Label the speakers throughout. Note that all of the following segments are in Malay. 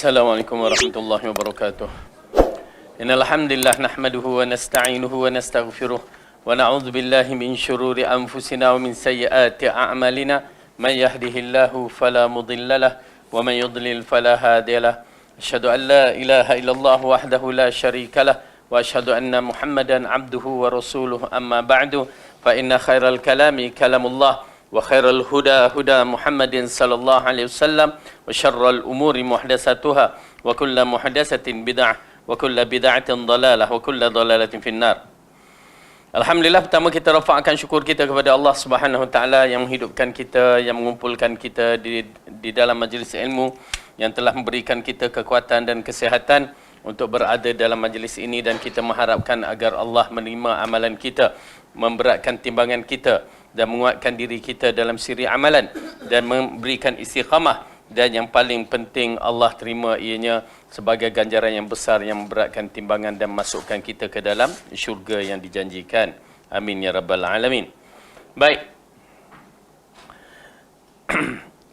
Speaker 1: Assalamualaikum warahmatullahi wabarakatuh. Innal hamdalillah nahmaduhu wa nasta'inuhu wa nastaghfiruh wa na'udzu billahi min shururi anfusina wa min sayyiati a'malina. Man yahdihillahu fala mudhillalah wa man yudlil fala hadiyalah. Asyhadu an la ilaha illallah wahdahu la syarikalah wa asyhadu anna Muhammadan abduhu wa rasuluh. Amma ba'du fa inna khairal kalami kalamullah wa khairal huda huda Muhammadin sallallahu alaihi wasallam wa syarral umuri muhdatsatuha wa kullu muhdatsatin bid'ah wa kullu bid'atin dhalalah wa kullu dhalalatin finnar. Alhamdulillah, pertama kita rafa'kan syukur kita kepada Allah Subhanahu wa taala yang menghidupkan kita, yang mengumpulkan kita di dalam majlis ilmu, yang telah memberikan kita kekuatan dan kesihatan untuk berada dalam majlis ini, dan kita mengharapkan agar Allah menerima amalan kita, memberatkan timbangan kita dan menguatkan diri kita dalam siri amalan dan memberikan istiqamah, dan yang paling penting Allah terima ianya sebagai ganjaran yang besar yang memberatkan timbangan dan masukkan kita ke dalam syurga yang dijanjikan. Amin ya rabbal alamin. Baik.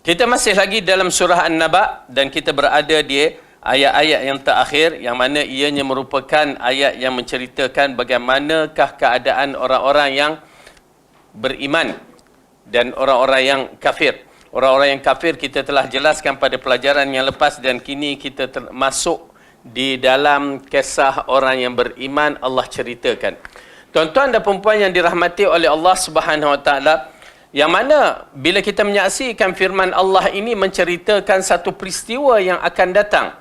Speaker 1: Kita masih lagi dalam surah An-Naba dan kita berada di ayat-ayat yang terakhir, yang mana ianya merupakan ayat yang menceritakan bagaimanakah keadaan orang-orang yang beriman dan orang-orang yang kafir. Orang-orang yang kafir kita telah jelaskan pada pelajaran yang lepas, dan kini kita masuk di dalam kisah orang yang beriman. Allah ceritakan, tuan-tuan dan perempuan yang dirahmati oleh Allah Subhanahu wa taala, yang mana bila kita menyaksikan firman Allah ini menceritakan satu peristiwa yang akan datang,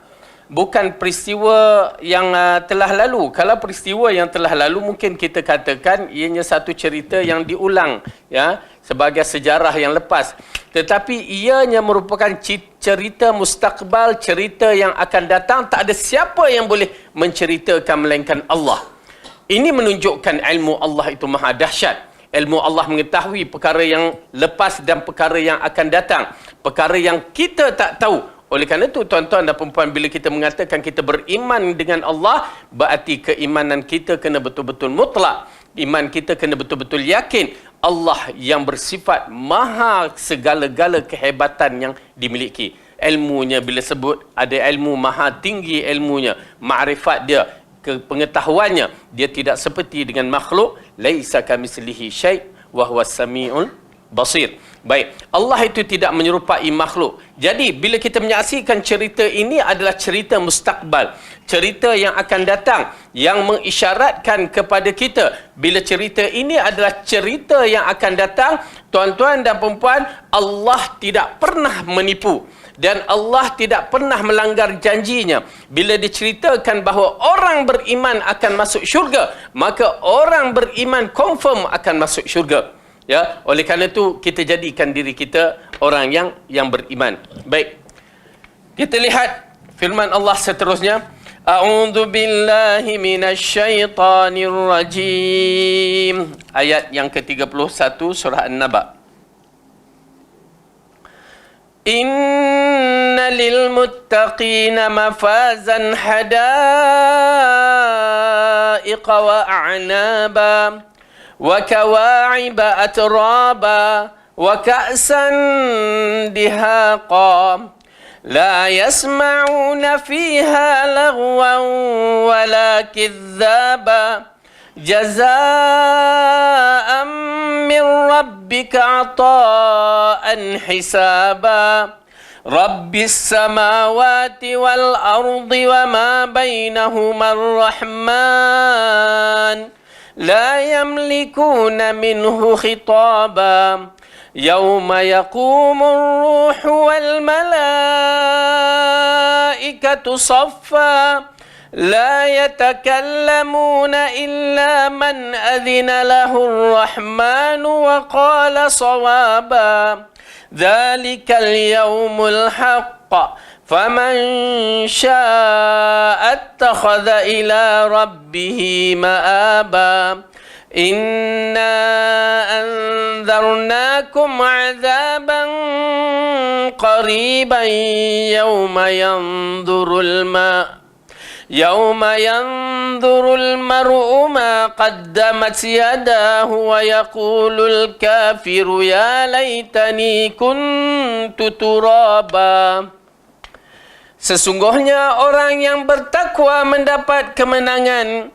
Speaker 1: bukan peristiwa yang telah lalu. Kalau peristiwa yang telah lalu mungkin kita katakan ianya satu cerita yang diulang, ya, sebagai sejarah yang lepas. Tetapi ianya merupakan cerita mustaqbal, cerita yang akan datang. Tak ada siapa yang boleh menceritakan melainkan Allah. Ini menunjukkan ilmu Allah itu maha dahsyat. Ilmu Allah mengetahui perkara yang lepas dan perkara yang akan datang, perkara yang kita tak tahu. Oleh kerana itu, tuan-tuan dan perempuan, bila kita mengatakan kita beriman dengan Allah, berarti keimanan kita kena betul-betul mutlak. Iman kita kena betul-betul yakin Allah yang bersifat maha segala-gala kehebatan yang dimiliki. Ilmunya, bila sebut ada ilmu, maha tinggi ilmunya, ma'rifat dia, pengetahuannya, dia tidak seperti dengan makhluk. Laisa kamitslihi syai' wa huwas samiul basir. Baik, Allah itu tidak menyerupai makhluk. Jadi bila kita menyaksikan cerita ini adalah cerita mustaqbal, cerita yang akan datang, yang mengisyaratkan kepada kita bila cerita ini adalah cerita yang akan datang. Tuan-tuan dan perempuan, Allah tidak pernah menipu dan Allah tidak pernah melanggar janjinya. Bila diceritakan bahawa orang beriman akan masuk syurga, maka orang beriman confirm akan masuk syurga. Ya, oleh kerana itu kita jadikan diri kita orang yang beriman. Baik. Kita lihat firman Allah seterusnya. A'udzu billahi minasyaitonir rajim. Ayat yang ke-31 surah An-Naba. Inna lil muttaqina mafazan hadaiqa wa a'naba وكواعب أترابا وكأسا دهاقا لا يسمعون فيها لغوا ولا كذابا جزاء من ربك عطاء حسابا رب السماوات والأرض وما بينهما الرحمن لا يملكون منه خطابا يوم يقوم الروح والملائكة صفا لا يتكلمون إلا من أذن له الرحمن وقال صوابا ذلك اليوم الحق فمن شاء اتخذ إلى ربه مآبا إنا أنذرناكم عذابا قريبا يوم ينظر المرء ما قدمت يداه ويقول الكافر يا ليتني كنت ترابا. Sesungguhnya orang yang bertakwa mendapat kemenangan,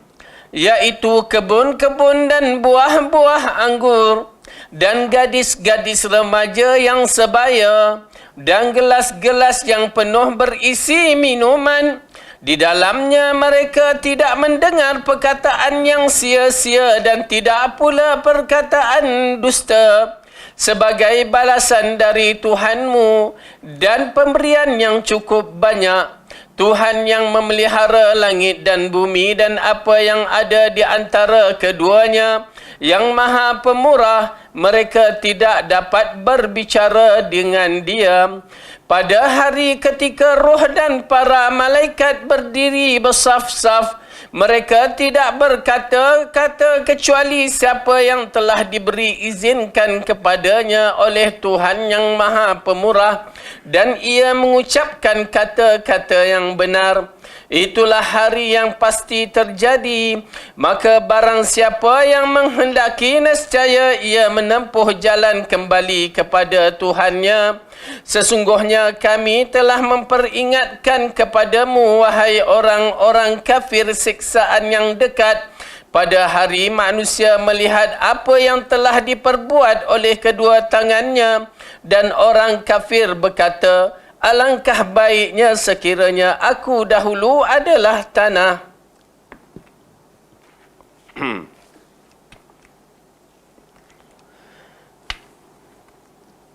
Speaker 1: yaitu kebun-kebun dan buah-buah anggur, dan gadis-gadis remaja yang sebaya, dan gelas-gelas yang penuh berisi minuman. Di dalamnya mereka tidak mendengar perkataan yang sia-sia dan tidak pula perkataan dusta. Sebagai balasan dari Tuhanmu dan pemberian yang cukup banyak, Tuhan yang memelihara langit dan bumi dan apa yang ada di antara keduanya, yang maha pemurah, mereka tidak dapat berbicara dengan Dia. Pada hari ketika roh dan para malaikat berdiri bersaf-saf, mereka tidak berkata-kata kecuali siapa yang telah diberi izinkan kepadanya oleh Tuhan yang maha pemurah, dan ia mengucapkan kata-kata yang benar. Itulah hari yang pasti terjadi. Maka barang siapa yang menghendaki, nescaya ia menempuh jalan kembali kepada Tuhannya. Sesungguhnya kami telah memperingatkan kepadamu, wahai orang-orang kafir, siksaan yang dekat pada hari manusia melihat apa yang telah diperbuat oleh kedua tangannya. Dan orang kafir berkata, alangkah baiknya sekiranya aku dahulu adalah tanah.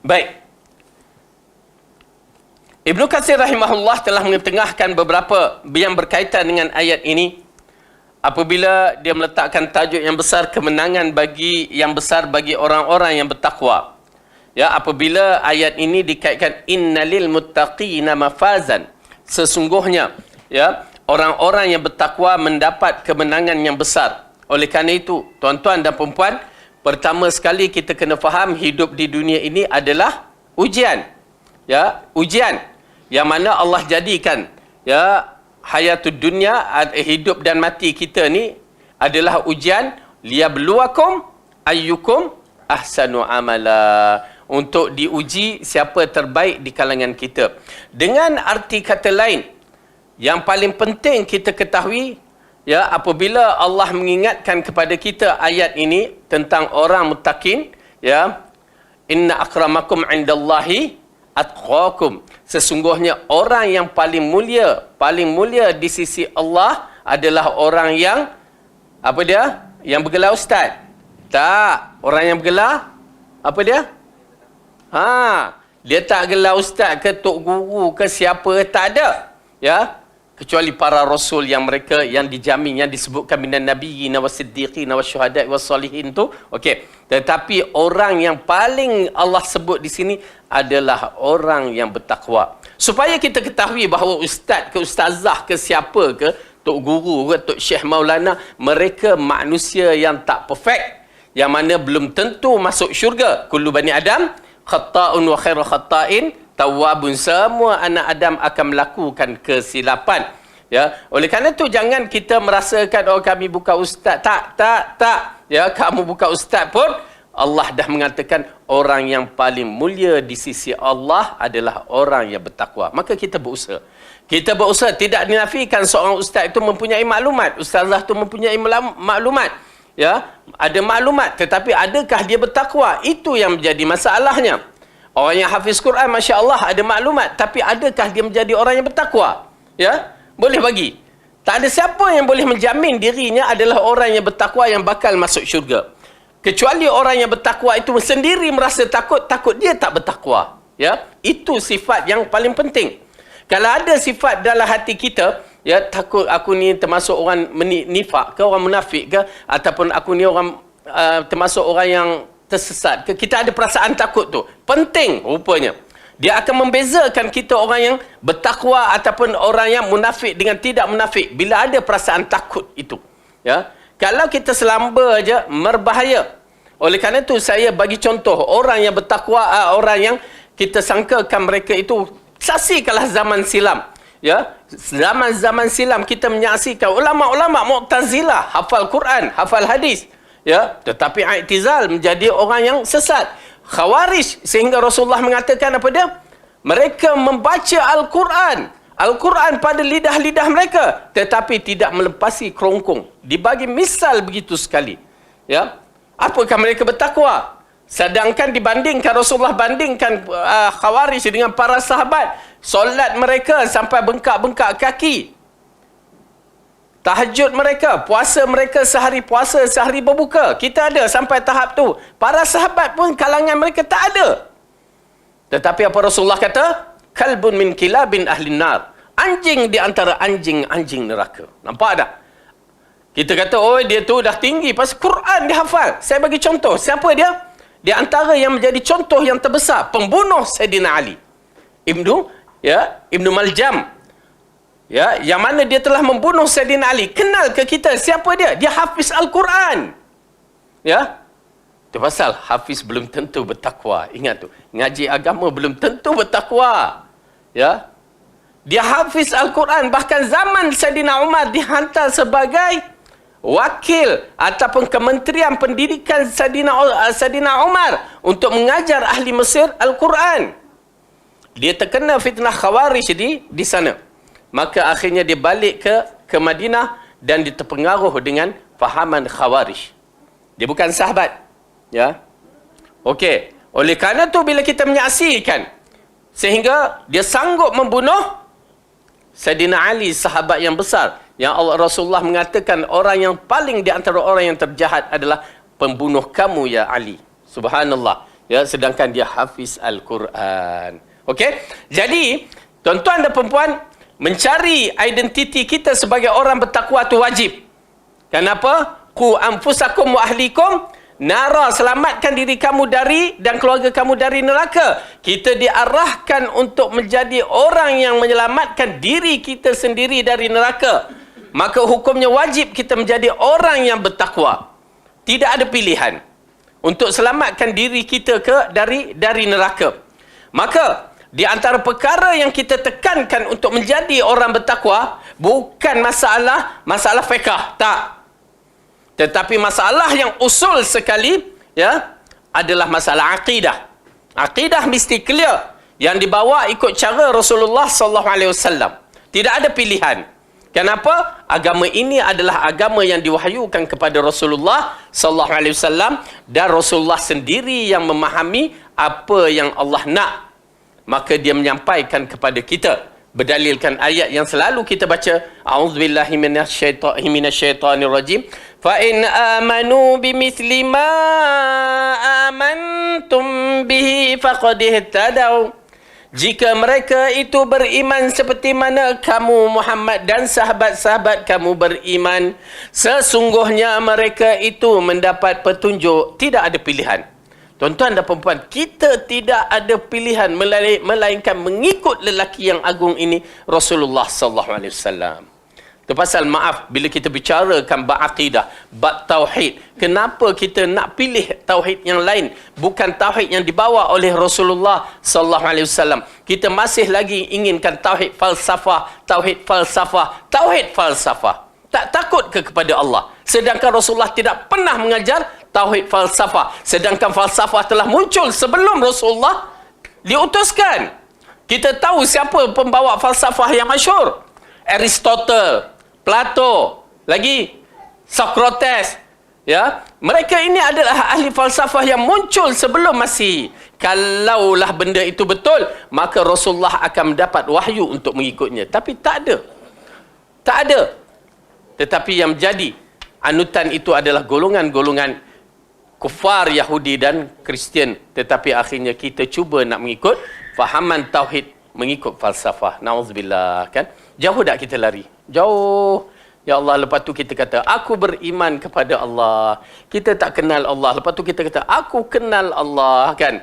Speaker 1: Baik. Ibnu Katsir rahimahullah telah mengetengahkan beberapa yang berkaitan dengan ayat ini apabila dia meletakkan tajuk yang besar, kemenangan yang besar bagi orang-orang yang bertakwa. Ya, apabila ayat ini dikaitkan innalil muttaqina mafazan, sesungguhnya ya orang-orang yang bertakwa mendapat kemenangan yang besar. Oleh kerana itu, tuan-tuan dan puan-puan, pertama sekali kita kena faham hidup di dunia ini adalah ujian. Ya, ujian yang mana Allah jadikan ya hayatud dunya, hidup dan mati kita ni adalah ujian, liyabluwakum ayyukum ahsanu amala, untuk diuji siapa terbaik di kalangan kita. Dengan arti kata lain, yang paling penting kita ketahui ya, apabila Allah mengingatkan kepada kita ayat ini tentang orang muttaqin, ya, inna akramakum indallahi atqakum, sesungguhnya orang yang paling mulia di sisi Allah adalah orang yang apa dia? Yang bergelar ustaz? Tak, orang yang bergelar apa dia? Dia tak gelar ustaz ke tok guru ke siapa, tak ada. Ya, kecuali para rasul yang mereka yang dijamin, yang disebutkan minan nabiyyin wasiddiqin wasyuhada'i wassalihin tu. Okey. Tetapi orang yang paling Allah sebut di sini adalah orang yang bertakwa. Supaya kita ketahui bahawa ustaz ke ustazah ke siapa ke, tok guru ke tok syekh maulana, mereka manusia yang tak perfect, yang mana belum tentu masuk syurga. Kullu bani Adam khata'un wa khairu khata'in tawwabun, semua anak Adam akan melakukan kesilapan. Ya, oleh kerana itu jangan kita merasakan oh kami bukan ustaz. Tak. Ya, kamu bukan ustaz pun Allah dah mengatakan orang yang paling mulia di sisi Allah adalah orang yang bertakwa. Maka kita berusaha. Kita berusaha, tidak dinafikan seorang ustaz itu mempunyai maklumat. Ustazah itu mempunyai maklumat. Ya, ada maklumat, tetapi adakah dia bertakwa? Itu yang menjadi masalahnya. Orang yang hafiz Quran, Masya Allah, ada maklumat. Tapi adakah dia menjadi orang yang bertakwa? Ya, boleh bagi. Tak ada siapa yang boleh menjamin dirinya adalah orang yang bertakwa yang bakal masuk syurga. Kecuali orang yang bertakwa itu sendiri merasa takut dia tak bertakwa. Ya, itu sifat yang paling penting. Kalau ada sifat dalam hati kita, ya, takut aku ni termasuk orang nifak ke, orang munafik ke, ataupun aku ni orang termasuk orang yang tersesat ke, kita ada perasaan takut tu. Penting rupanya. Dia akan membezakan kita orang yang bertakwa ataupun orang yang munafik dengan tidak munafik bila ada perasaan takut itu. Ya. Kalau kita selamba aja, berbahaya. Oleh kerana itu saya bagi contoh orang yang bertakwa, orang yang kita sangkakan mereka itu, saksikanlah zaman silam. Ya, zaman-zaman silam kita menyaksikan ulama-ulama Mu'tazilah hafal Quran, hafal hadis, ya, tetapi i'tizal menjadi orang yang sesat. Khawarij, sehingga Rasulullah mengatakan apa dia? Mereka membaca Al-Quran. Al-Quran pada lidah-lidah mereka, tetapi tidak melepasi kerongkong. Dibagi misal begitu sekali. Ya, apakah mereka bertakwa? Sedangkan dibandingkan, Rasulullah bandingkan Khawarij dengan para sahabat, solat mereka sampai bengkak-bengkak kaki, tahajud mereka, puasa mereka sehari puasa, sehari berbuka. Kita ada sampai tahap tu. Para sahabat pun kalangan mereka tak ada. Tetapi apa Rasulullah kata? Kalbun min kilabin ahlin nar. Anjing di antara anjing-anjing neraka. Nampak tak? Kita kata, oh dia tu dah tinggi pasal Quran dia hafal. Saya bagi contoh. Siapa dia? Di antara yang menjadi contoh yang terbesar, pembunuh Sayyidina Ali. Ibnu Maljam. Ya, yang mana dia telah membunuh Sayyidina Ali. Kenal ke kita siapa dia? Dia hafiz Al-Quran. Ya. Itu pasal hafiz belum tentu bertakwa. Ingat tu. Ngaji agama belum tentu bertakwa. Ya. Dia hafiz Al-Quran. Bahkan zaman Sayyidina Umar dihantar sebagai wakil ataupun Kementerian Pendidikan Sayyidina Umar untuk mengajar ahli Mesir Al-Quran. Dia terkena fitnah Khawarij di sana. Maka akhirnya dia balik ke Madinah dan dia terpengaruh dengan fahaman Khawarij. Dia bukan sahabat. Ya. Okey. Oleh kerana tu bila kita menyaksikan sehingga dia sanggup membunuh Sayyidina Ali, sahabat yang besar, yang Rasulullah mengatakan orang yang paling di antara orang yang terjahat adalah pembunuh kamu ya Ali. Subhanallah. Ya, sedangkan dia hafiz Al-Quran. Okey? Jadi, tuan-tuan dan puan-puan, mencari identiti kita sebagai orang bertakwa itu wajib. Kenapa? Qu anfusakum wa ahlikum nara, selamatkan diri kamu dari dan keluarga kamu dari neraka. Kita diarahkan untuk menjadi orang yang menyelamatkan diri kita sendiri dari neraka. Maka hukumnya wajib kita menjadi orang yang bertakwa. Tidak ada pilihan untuk selamatkan diri kita dari neraka. Maka di antara perkara yang kita tekankan untuk menjadi orang bertakwa bukan masalah fiqh, tak. Tetapi masalah yang usul sekali, ya, adalah masalah akidah. Akidah mesti clear, yang dibawa ikut cara Rasulullah SAW. Tidak ada pilihan. Kenapa? Agama ini adalah agama yang diwahyukan kepada Rasulullah SAW, dan Rasulullah sendiri yang memahami apa yang Allah nak. Maka dia menyampaikan kepada kita berdalilkan ayat yang selalu kita baca, a'udzubillahi minasyaitonir rajim, fa in amanu bimithli ma amantum bihi faqad ihtadaw. Jika mereka itu beriman seperti mana kamu Muhammad dan sahabat-sahabat kamu beriman, sesungguhnya mereka itu mendapat petunjuk. Tidak ada pilihan. Tuan-tuan dan puan-puan, kita tidak ada pilihan melainkan mengikut lelaki yang agung ini, Rasulullah SAW. Terpasal maaf, bila kita bicarakan bab akidah, bab tauhid, kenapa kita nak pilih tauhid yang lain, bukan tauhid yang dibawa oleh Rasulullah SAW? Kita masih lagi inginkan tauhid falsafah, tauhid falsafah, tauhid falsafah. Tak takut kepada Allah. Sedangkan Rasulullah tidak pernah mengajar tauhid falsafah. Sedangkan falsafah telah muncul sebelum Rasulullah diutuskan. Kita tahu siapa pembawa falsafah yang masyhur. Aristotle, Plato, lagi Socrates. Ya, mereka ini adalah ahli falsafah yang muncul sebelum Masihi. Kalaulah benda itu betul, maka Rasulullah akan mendapat wahyu untuk mengikutnya. Tapi tak ada. Tak ada. Tetapi yang menjadi anutan itu adalah golongan-golongan kufar Yahudi dan Kristian. Tetapi akhirnya kita cuba nak mengikut fahaman tauhid, mengikut falsafah. Na'udzubillah, kan? Jauh tak kita lari? Jauh. Ya Allah, lepas tu kita kata, aku beriman kepada Allah. Kita tak kenal Allah. Lepas tu kita kata, aku kenal Allah, kan?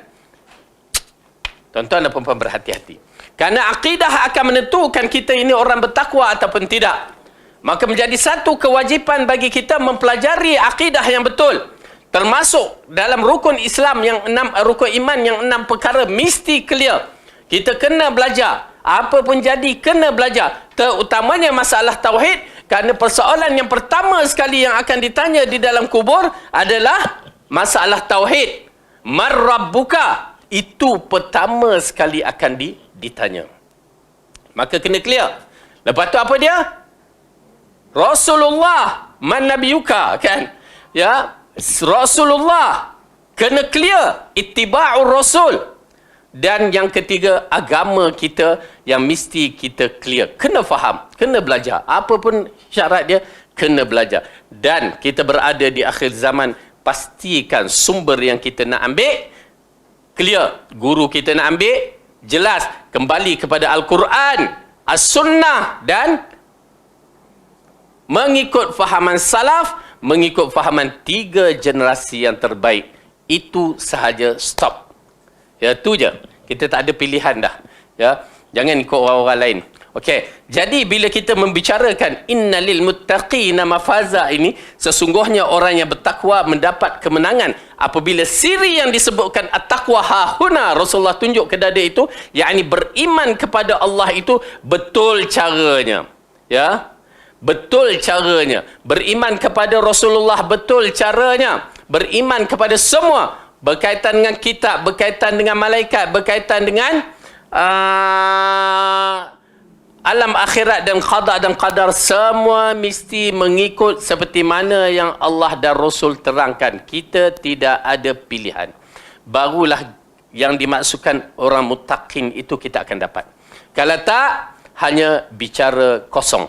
Speaker 1: Tuan-tuan dan puan-puan, berhati-hati. Kerana akidah akan menentukan kita ini orang bertakwa ataupun tidak. Maka menjadi satu kewajipan bagi kita mempelajari akidah yang betul. Termasuk dalam rukun Islam yang 6, rukun iman yang 6 perkara mesti clear. Kita kena belajar. Apa pun jadi, kena belajar. Terutamanya masalah tauhid. Kerana persoalan yang pertama sekali yang akan ditanya di dalam kubur adalah masalah tauhid. Man rabbuka? Itu pertama sekali akan ditanya. Maka kena clear. Lepas tu apa dia? Rasulullah man nabiyuka, kan? Ya, Rasulullah kena clear, ittiba'ur rasul. Dan yang ketiga, agama kita yang mesti kita clear. Kena faham, kena belajar. Apa pun syarat dia, kena belajar. Dan kita berada di akhir zaman, pastikan sumber yang kita nak ambil clear. Guru kita nak ambil jelas, kembali kepada Al-Quran, As-Sunnah, dan mengikut fahaman salaf, mengikut fahaman 3 generasi yang terbaik. Itu sahaja, stop. Ya, tu je. Kita tak ada pilihan dah. Ya, jangan ikut orang-orang lain. Okey, jadi bila kita membicarakan innalil muttaqina mafaza ini, sesungguhnya orang yang bertakwa mendapat kemenangan. Apabila siri yang disebutkan at-taqwa hahuna, Rasulullah tunjuk ke dada itu, yakni beriman kepada Allah itu betul caranya. Ya, betul caranya. Beriman kepada Rasulullah betul caranya. Beriman kepada semua, berkaitan dengan kitab, berkaitan dengan malaikat, berkaitan dengan alam akhirat dan qada dan qadar, semua mesti mengikut seperti mana yang Allah dan Rasul terangkan. Kita tidak ada pilihan. Barulah yang dimaksudkan orang muttaqin itu kita akan dapat. Kalau tak, hanya bicara kosong.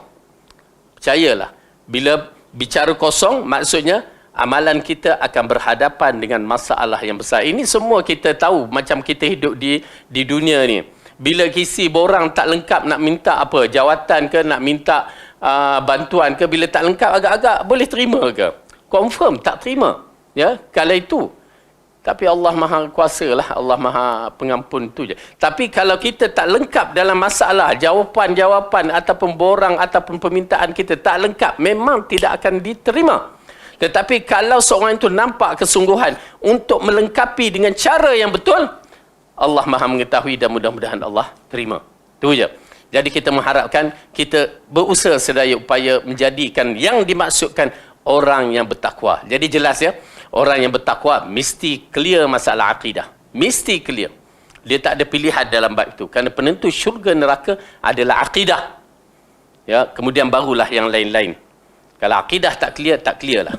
Speaker 1: Percayalah, bila bicara kosong, maksudnya amalan kita akan berhadapan dengan masalah yang besar. Ini semua kita tahu, macam kita hidup di dunia ni. Bila kisi borang tak lengkap, nak minta apa, jawatan ke, nak minta bantuan ke, bila tak lengkap agak-agak boleh terima ke? Confirm tak terima. Ya, kalau itu. Tapi Allah Maha Kuasa lah, Allah Maha Pengampun tu je. Tapi kalau kita tak lengkap dalam masalah, jawapan-jawapan ataupun borang ataupun permintaan kita tak lengkap, memang tidak akan diterima. Tetapi kalau seorang itu nampak kesungguhan untuk melengkapi dengan cara yang betul, Allah Maha mengetahui dan mudah-mudahan Allah terima. Itu je. Jadi kita mengharapkan kita berusaha sedaya upaya menjadikan yang dimaksudkan orang yang bertakwa. Jadi jelas ya, orang yang bertakwa mesti clear masalah akidah. Mesti clear. Dia tak ada pilihan dalam bab itu. Kerana penentu syurga neraka adalah akidah. Ya, kemudian barulah yang lain-lain. Kalau akidah tak clear lah.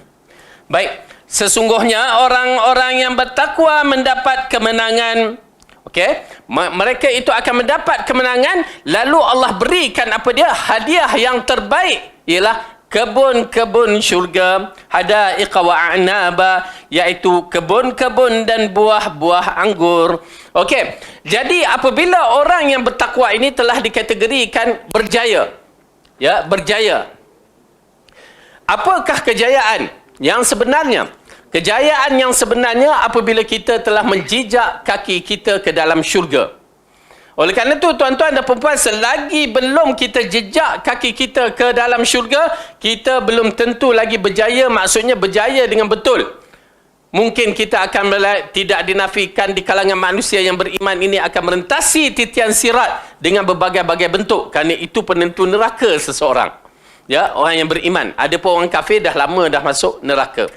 Speaker 1: Baik, sesungguhnya orang-orang yang bertakwa mendapat kemenangan. Okey, mereka itu akan mendapat kemenangan, lalu Allah berikan apa dia? Hadiah yang terbaik, ialah kebun-kebun syurga, hadaiqa wa a'naba, iaitu kebun-kebun dan buah-buah anggur. Okey, jadi apabila orang yang bertakwa ini telah dikategorikan berjaya, ya, berjaya. Apakah kejayaan yang sebenarnya? Kejayaan yang sebenarnya apabila kita telah menjijak kaki kita ke dalam syurga. Oleh kerana itu, tuan-tuan dan puan-puan, selagi belum kita jejak kaki kita ke dalam syurga, kita belum tentu lagi berjaya, maksudnya berjaya dengan betul. Mungkin kita akan tidak dinafikan di kalangan manusia yang beriman ini akan merentasi titian sirat dengan berbagai-bagai bentuk. Kerana itu penentu neraka seseorang. Ya, orang yang beriman. Ada pun orang kafir dah lama dah masuk neraka.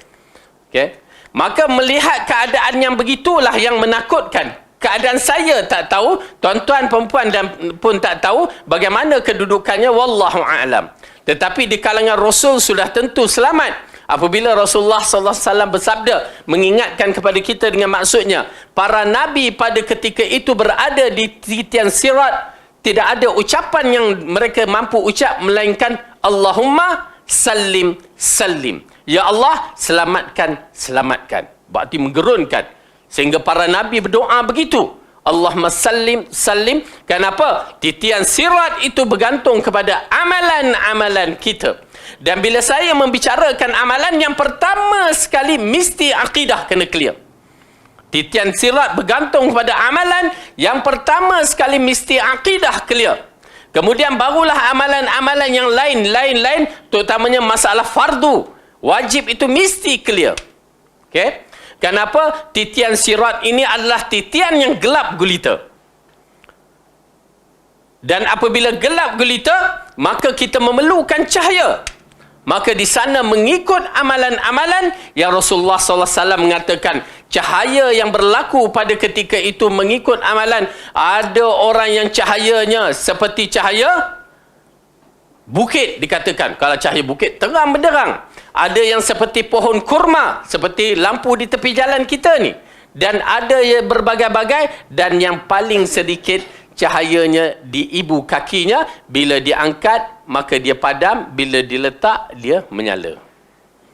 Speaker 1: Okay. Maka melihat keadaan yang begitulah yang menakutkan. Keadaan saya tak tahu, tuan-tuan perempuan dan pun tak tahu bagaimana kedudukannya, wallahu a'lam. Tetapi di kalangan Rasul sudah tentu selamat. Apabila Rasulullah SAW bersabda, mengingatkan kepada kita dengan maksudnya, para nabi pada ketika itu berada di titian sirat, tidak ada ucapan yang mereka mampu ucap melainkan Allahumma salim salim. Ya Allah, selamatkan, selamatkan. Berarti menggerunkan. Sehingga para nabi berdoa begitu. Allahumma salim, salim. Kenapa? Titian sirat itu bergantung kepada amalan-amalan kita. Dan bila saya membicarakan amalan, yang pertama sekali mesti akidah kena clear. Titian sirat bergantung kepada amalan, yang pertama sekali mesti akidah clear. Kemudian barulah amalan-amalan yang lain, terutamanya masalah fardu. Wajib itu mesti clear. Okay? Kenapa? Titian sirat ini adalah titian yang gelap gulita. Dan apabila gelap gulita, maka kita memerlukan cahaya. Maka di sana mengikut amalan-amalan yang Rasulullah SAW mengatakan, cahaya yang berlaku pada ketika itu mengikut amalan. Ada orang yang cahayanya seperti cahaya bukit dikatakan. Kalau cahaya bukit terang benderang. Ada yang seperti pohon kurma, seperti lampu di tepi jalan kita ni. Dan ada yang berbagai-bagai, dan yang paling sedikit cahayanya di ibu kakinya. Bila diangkat maka dia padam, bila diletak dia menyala.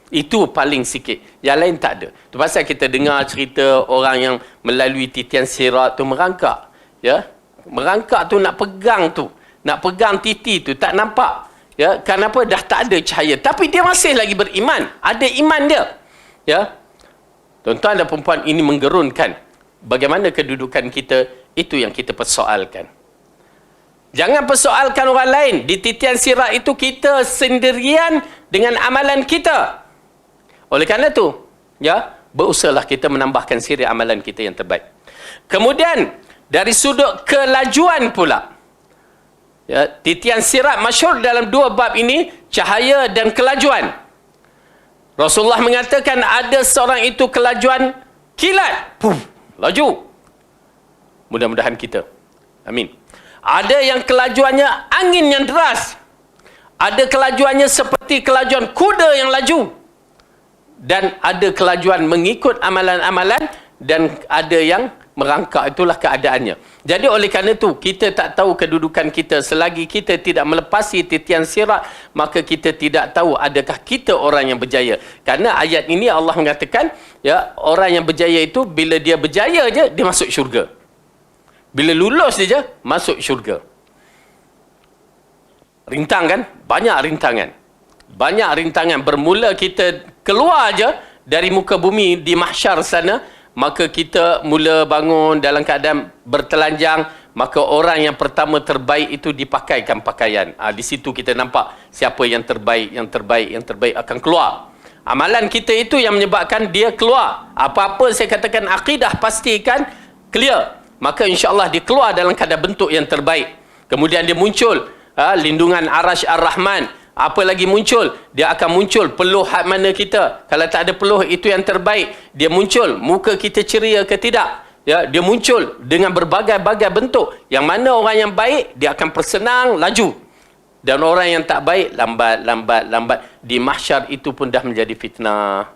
Speaker 1: Itu paling sikit. Yang lain tak ada. Tu pasal kita dengar cerita orang yang melalui titian sirat tu merangkak. Ya? Merangkak tu nak pegang tu. Nak pegang titi tu tak nampak. Ya, kenapa? Dah tak ada cahaya. Tapi dia masih lagi beriman. Ada iman dia. Ya. Tuan-tuan dan perempuan, ini menggerunkan. Bagaimana kedudukan kita, itu yang kita persoalkan. Jangan persoalkan orang lain. Di titian sirat itu kita sendirian dengan amalan kita. Oleh kerana itu, ya, berusahalah kita menambahkan siri amalan kita yang terbaik. Kemudian, dari sudut kelajuan pula. Ya, titian sirat masyhur dalam dua bab ini, cahaya dan kelajuan. Rasulullah mengatakan ada seorang itu kelajuan kilat, puf, laju. Mudah-mudahan kita. Amin. Ada yang kelajuannya angin yang deras. Ada kelajuannya seperti kelajuan kuda yang laju. Dan ada kelajuan mengikut amalan-amalan, dan ada yang merangkak. Itulah keadaannya. Jadi oleh kerana itu, kita tak tahu kedudukan kita. Selagi kita tidak melepasi titian sirat, maka kita tidak tahu adakah kita orang yang berjaya. Karena ayat ini Allah mengatakan, ya, orang yang berjaya itu bila dia berjaya je, dia masuk syurga. Bila lulus dia je, masuk syurga. Rintang kan? Banyak rintangan. Banyak rintangan. Bermula kita keluar je dari muka bumi di mahsyar sana, maka kita mula bangun dalam keadaan bertelanjang, maka orang yang pertama terbaik itu dipakaikan pakaian. Di situ kita nampak siapa yang terbaik, yang terbaik, yang terbaik akan keluar. Amalan kita itu yang menyebabkan dia keluar. Apa-apa saya katakan akidah, pastikan clear. Maka insya-Allah dia keluar dalam keadaan bentuk yang terbaik. Kemudian dia muncul lindungan Arasy Ar-Rahman. Apa lagi muncul? Dia akan muncul peluh hak mana kita. Kalau tak ada peluh, itu yang terbaik. Dia muncul, muka kita ceria ke tidak? Ya, dia muncul dengan berbagai-bagai bentuk. Yang mana orang yang baik, dia akan persenang, laju. Dan orang yang tak baik, lambat. Di mahsyar itu pun dah menjadi fitnah.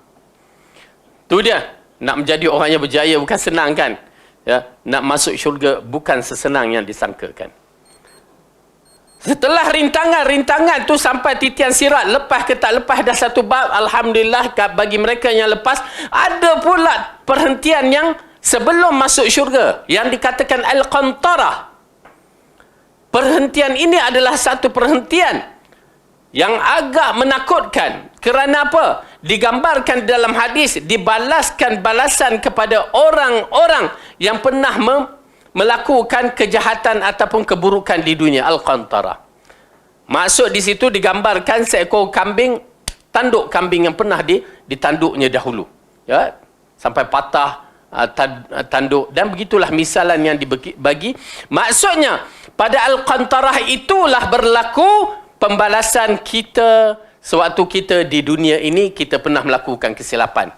Speaker 1: Tu dia. Nak menjadi orang yang berjaya bukan senang kan? Ya, nak masuk syurga bukan sesenang yang disangkakan. Setelah rintangan tu sampai titian sirat, lepas ke tak lepas dah satu bab, alhamdulillah bagi mereka yang lepas. Ada pula perhentian yang sebelum masuk syurga, yang dikatakan al-qantarah. Perhentian ini adalah satu perhentian yang agak menakutkan. Kerana apa? Digambarkan dalam hadis, dibalaskan balasan kepada orang-orang yang pernah melakukan kejahatan ataupun keburukan di dunia. Al-Qantarah. Maksud di situ digambarkan seekor kambing, tanduk kambing yang pernah ditanduknya dahulu. Ya, sampai patah tanduk. Dan begitulah misalan yang dibagi. Maksudnya, pada Al-Qantarah itulah berlaku pembalasan kita sewaktu kita di dunia ini, kita pernah melakukan kesilapan.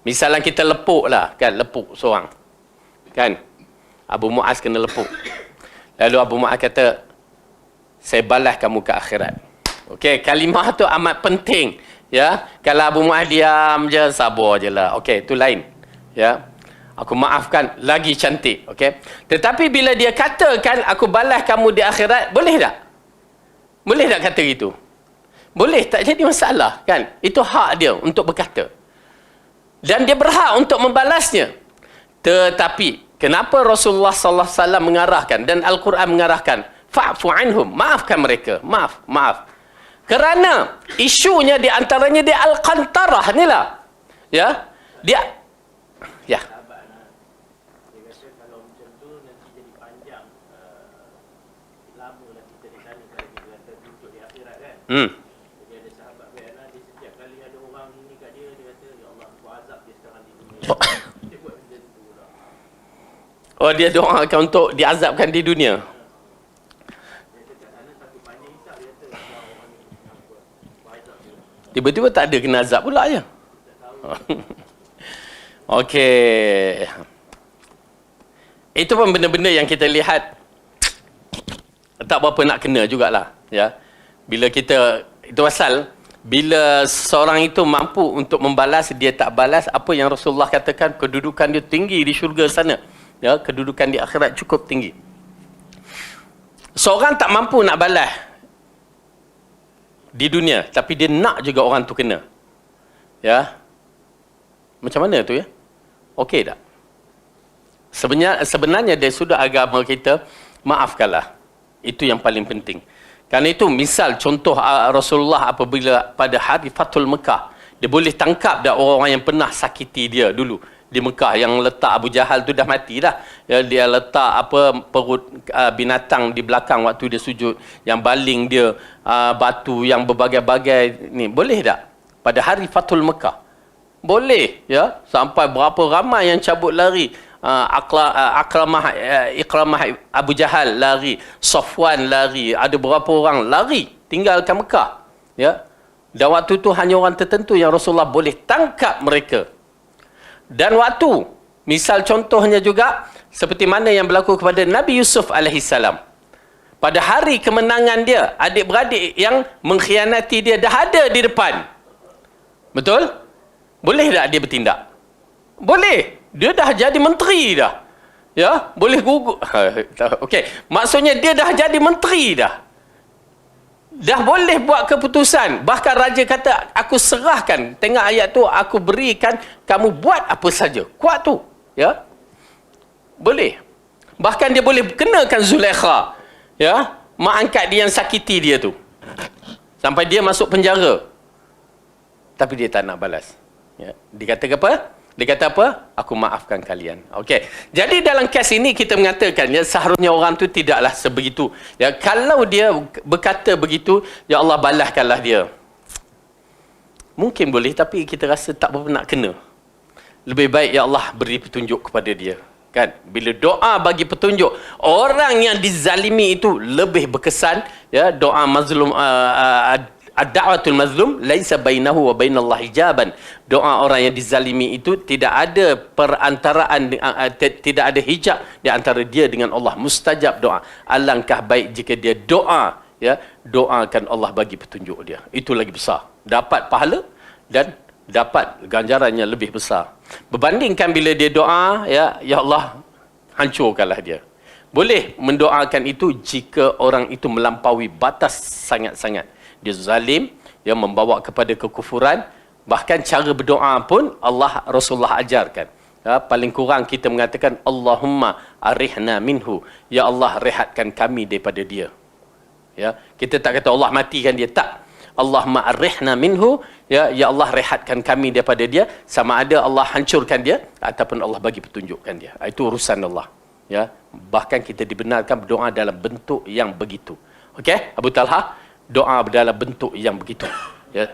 Speaker 1: Misalnya kita lepuk lah, kan, lepuk seorang. Kan? Abu Muaz kena lepuk. Lalu Abu Muaz kata, saya balas kamu ke akhirat. Okey, kalimah tu amat penting. Ya, kalau Abu Muaz diam je, sabar je lah. Okey, itu lain. Ya, aku maafkan, lagi cantik. Okey. Tetapi bila dia katakan, aku balas kamu di akhirat, boleh tak? Boleh tak kata gitu? Boleh, tak jadi masalah. Kan? Itu hak dia untuk berkata. Dan dia berhak untuk membalasnya. Tetapi kenapa Rasulullah sallallahu alaihi wasallam mengarahkan dan Al-Quran mengarahkan fa'fu anhum, maafkan mereka, maaf. Kerana isunya di antaranya dia Al-Qantarah inilah. Ya. Dia ya. Oh, dia doakan untuk diazabkan di dunia. Tiba-tiba tak ada kena azab pula je. Okey. Itu pun benda-benda yang kita lihat tak berapa nak kena jugalah, ya. Bila kita, itu asal bila seorang itu mampu untuk membalas, dia tak balas, apa yang Rasulullah katakan, kedudukan dia tinggi di syurga sana, ya, kedudukan di akhirat cukup tinggi. Seorang tak mampu nak balas di dunia, tapi dia nak juga orang tu kena, ya, macam mana tu, ya? Okey tak? Sebenarnya dari sudut agama kita, maafkanlah. Itu yang paling penting. Kerana itu, misal contoh Rasulullah apabila pada hari Fathul Mekah, dia boleh tangkap dah orang yang pernah sakiti dia dulu di Mekah, yang letak Abu Jahal tu dah mati dah. Ya, dia letak perut binatang di belakang waktu dia sujud, yang baling dia batu yang berbagai-bagai ni. Boleh tak? Pada hari Fathul Mekah. Boleh, ya. Sampai berapa ramai yang cabut lari. Ikramah Abu Jahal lari, Safwan lari, ada berapa orang lari tinggalkan Mekah, ya. Dan waktu tu hanya orang tertentu yang Rasulullah boleh tangkap mereka. Dan waktu, misal contohnya juga seperti mana yang berlaku kepada Nabi Yusuf alaihissalam. Pada hari kemenangan dia, adik-beradik yang mengkhianati dia dah ada di depan. Betul? Boleh tak dia bertindak? Boleh. Dia dah jadi menteri dah. Ya, boleh gugur. Okey, maksudnya dia dah jadi menteri dah. Dah boleh buat keputusan. Bahkan raja kata, aku serahkan. Tengok ayat tu, aku berikan kamu buat apa saja. Kuat tu, ya. Boleh. Bahkan dia boleh kenakan Zulaikha, ya, mak angkat dia yang sakiti dia tu, sampai dia masuk penjara. Tapi dia tak nak balas. Ya. Dia kata apa? Dia kata apa? Aku maafkan kalian. Okey. Jadi dalam kes ini kita mengatakan, ya, seharusnya orang tu tidaklah sebegitu. Ya, kalau dia berkata begitu, ya Allah balaskanlah dia. Mungkin boleh, tapi kita rasa tak berapa nak kena. Lebih baik ya Allah beri petunjuk kepada dia. Kan? Bila doa bagi petunjuk, orang yang dizalimi itu lebih berkesan, ya, doa mazlum ad-da'watul mazlum laisa bainahu wa bainallah hijaban. Doa orang yang dizalimi itu tidak ada perantaraan, tidak ada hijab di antara dia dengan Allah. Mustajab doa. Alangkah baik jika dia doa, ya, doakan Allah bagi petunjuk dia. Itu lagi besar. Dapat pahala dan dapat ganjarannya lebih besar. Berbandingkan bila dia doa, ya, ya Allah hancurkanlah dia. Boleh mendoakan itu jika orang itu melampaui batas sangat-sangat. Dia zalim, yang membawa kepada kekufuran. Bahkan cara berdoa pun Allah, Rasulullah ajarkan. Ya, paling kurang kita mengatakan Allahumma arihna minhu. Ya Allah, rehatkan kami daripada dia. Ya, kita tak kata Allah matikan dia, tak. Allahumma arihna minhu, ya, ya Allah rehatkan kami daripada dia. Sama ada Allah hancurkan dia ataupun Allah bagi petunjukkan dia. Itu urusan Allah. Ya, bahkan kita dibenarkan berdoa dalam bentuk yang begitu. Okey, Abu Talha, doa dalam bentuk yang begitu, ya.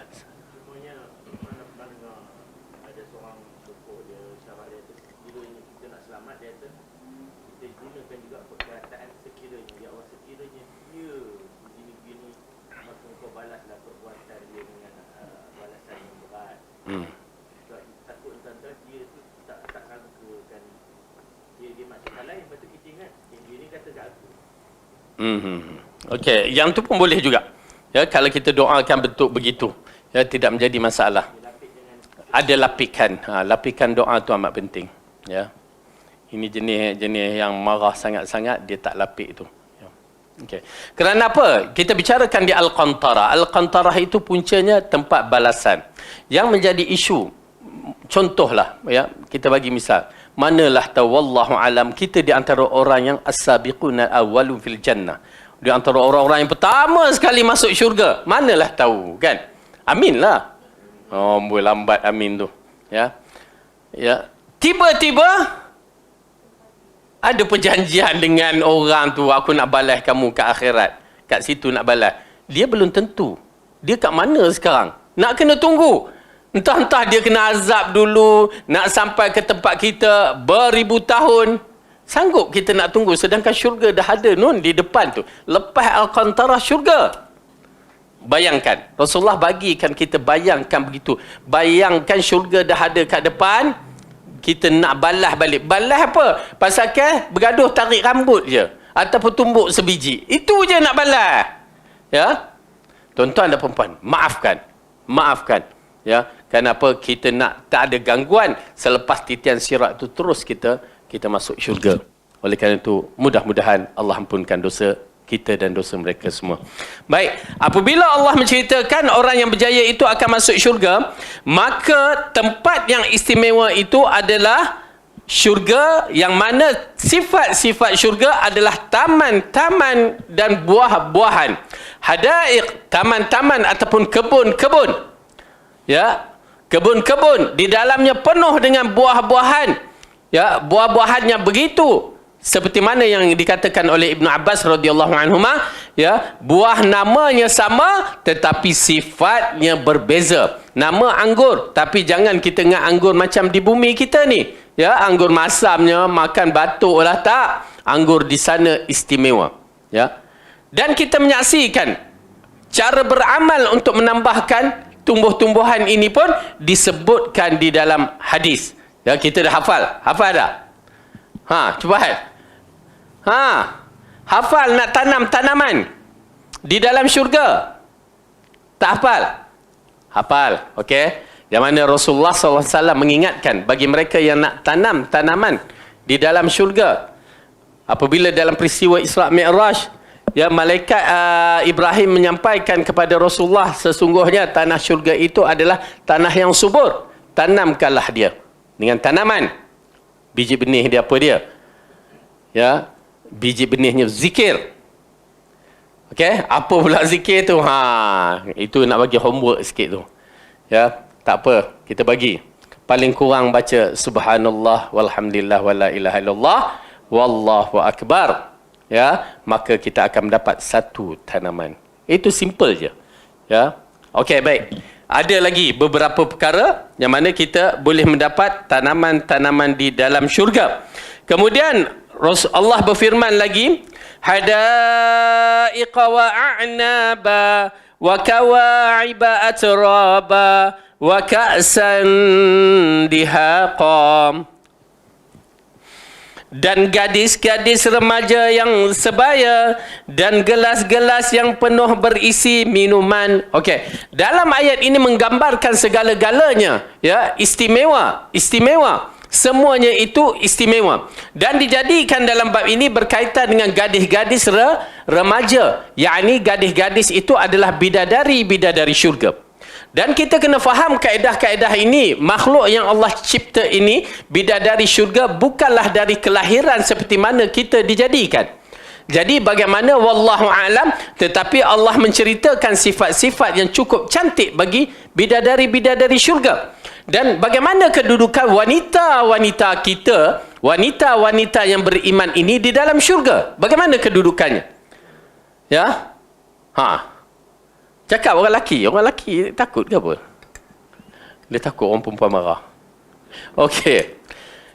Speaker 1: Okey, yang tu pun boleh juga. Ya, kalau kita doakan bentuk begitu, ya, tidak menjadi masalah. Ada lapikan. Lapikan doa tu amat penting. Ya. Ini jenis yang marah sangat-sangat, dia tak lapik tu. Ya. Okay. Kerana apa? Kita bicarakan di Al-Qantarah. Al-Qantarah itu puncanya tempat balasan. Yang menjadi isu, contohlah, ya, kita bagi misal. Manalah tahu, wallahu alam, kita di antara orang yang as-sabiquna awwalun fil jannah. Di antara orang-orang yang pertama sekali masuk syurga. Manalah tahu, kan? Amin lah. Oh, boleh lambat amin tu. Ya. Ya. Tiba-tiba ada perjanjian dengan orang tu, aku nak balas kamu kat akhirat. Kat situ nak balas. Dia belum tentu. Dia kat mana sekarang? Nak kena tunggu. Entah-entah dia kena azab dulu, nak sampai ke tempat kita beribu tahun. Sanggup kita nak tunggu, sedangkan syurga dah ada nun di depan tu. Lepas Al-Qantarah syurga. Bayangkan, Rasulullah bagikan kita bayangkan begitu. Bayangkan syurga dah ada kat depan, kita nak balas balik. Balas apa? Pasal bergaduh tarik rambut je. Ataupun tumbuk sebiji. Itu je nak balas. Ya. Tuan-tuan dan puan-puan, maafkan. Maafkan. Ya. Kenapa kita nak tak ada gangguan selepas titian sirat itu terus kita masuk syurga. Oleh kerana itu, mudah-mudahan Allah ampunkan dosa kita dan dosa mereka semua. Baik, apabila Allah menceritakan orang yang berjaya itu akan masuk syurga, maka tempat yang istimewa itu adalah syurga, yang mana sifat-sifat syurga adalah taman-taman dan buah-buahan. Hada'iq, taman-taman ataupun kebun-kebun. Ya, kebun-kebun di dalamnya penuh dengan buah-buahan. Ya, buah-buahannya begitu seperti mana yang dikatakan oleh Ibnu Abbas radhiyallahu anhuma, ya, buah namanya sama tetapi sifatnya berbeza. Nama anggur, tapi jangan kita ingat anggur macam di bumi kita ni. Ya, anggur masamnya makan batuk lah, tak. Anggur di sana istimewa. Ya. Dan kita menyaksikan cara beramal untuk menambahkan tumbuh-tumbuhan ini pun disebutkan di dalam hadis. Ya, kita dah hafal. Hafal dah? Cuba hafal nak tanam tanaman di dalam syurga? Tak hafal? Hafal, okey. Yang mana Rasulullah SAW mengingatkan bagi mereka yang nak tanam tanaman di dalam syurga. Apabila dalam peristiwa Isra' Mi'raj, ya, malaikat Ibrahim menyampaikan kepada Rasulullah, sesungguhnya tanah syurga itu adalah tanah yang subur. Tanamkanlah dia dengan tanaman. Biji benih dia apa dia? Ya, biji benihnya zikir. Okey, apa pula zikir tu? Itu nak bagi homework sikit tu. Ya, tak apa, kita bagi. Paling kurang baca subhanallah walhamdulillah wala ilaha illallah wallahu akbar. Ya, maka kita akan mendapat satu tanaman. Itu simple je. Ya. Okey, baik. Ada lagi beberapa perkara yang mana kita boleh mendapat tanaman-tanaman di dalam syurga. Kemudian Allah berfirman lagi, hadaiqa wa a'naba wa kawa'iba atraba wa ka'san dihaqa. Dan gadis-gadis remaja yang sebaya dan gelas-gelas yang penuh berisi minuman. Okey, dalam ayat ini menggambarkan segala-galanya, ya, istimewa, istimewa. Semuanya itu istimewa. Dan dijadikan dalam bab ini berkaitan dengan gadis-gadis remaja. Yakni gadis-gadis itu adalah bidadari-bidadari syurga. Dan kita kena faham kaedah-kaedah ini. Makhluk yang Allah cipta ini, bidadari syurga, bukanlah dari kelahiran seperti mana kita dijadikan. Jadi bagaimana wallahu alam, tetapi Allah menceritakan sifat-sifat yang cukup cantik bagi bidadari-bidadari syurga. Dan bagaimana kedudukan wanita-wanita kita, wanita-wanita yang beriman ini di dalam syurga? Bagaimana kedudukannya? Ya? Cakap orang lelaki takut ke apa? Dia takut orang perempuan marah. Okey.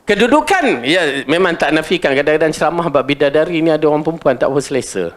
Speaker 1: Kedudukan, ya, memang tak nafikan kadang-kadang ceramah bab bidadari ni ada orang perempuan tak berselesa.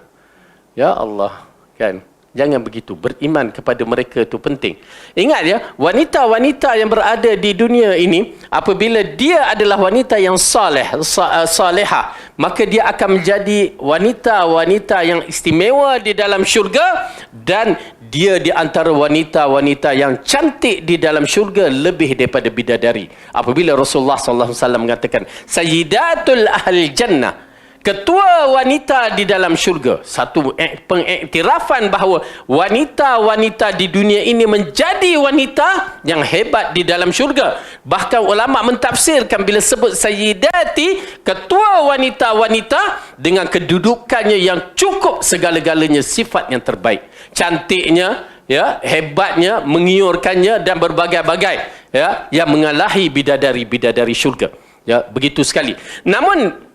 Speaker 1: Ya Allah, kan? Jangan begitu. Beriman kepada mereka itu penting. Ingat ya, wanita-wanita yang berada di dunia ini, apabila dia adalah wanita yang salihah, maka dia akan menjadi wanita-wanita yang istimewa di dalam syurga, dan dia di antara wanita-wanita yang cantik di dalam syurga lebih daripada bidadari. Apabila Rasulullah SAW mengatakan, Sayyidatul Ahli Jannah, ketua wanita di dalam syurga. Satu pengiktirafan bahawa wanita-wanita di dunia ini menjadi wanita yang hebat di dalam syurga. Bahkan ulama mentafsirkan bila sebut sayyidati, ketua wanita-wanita, dengan kedudukannya yang cukup segala-galanya, sifat yang terbaik. Cantiknya, ya, hebatnya, mengiurkannya dan berbagai-bagai, ya, yang mengalahi bidadari-bidadari syurga. Ya, begitu sekali. Namun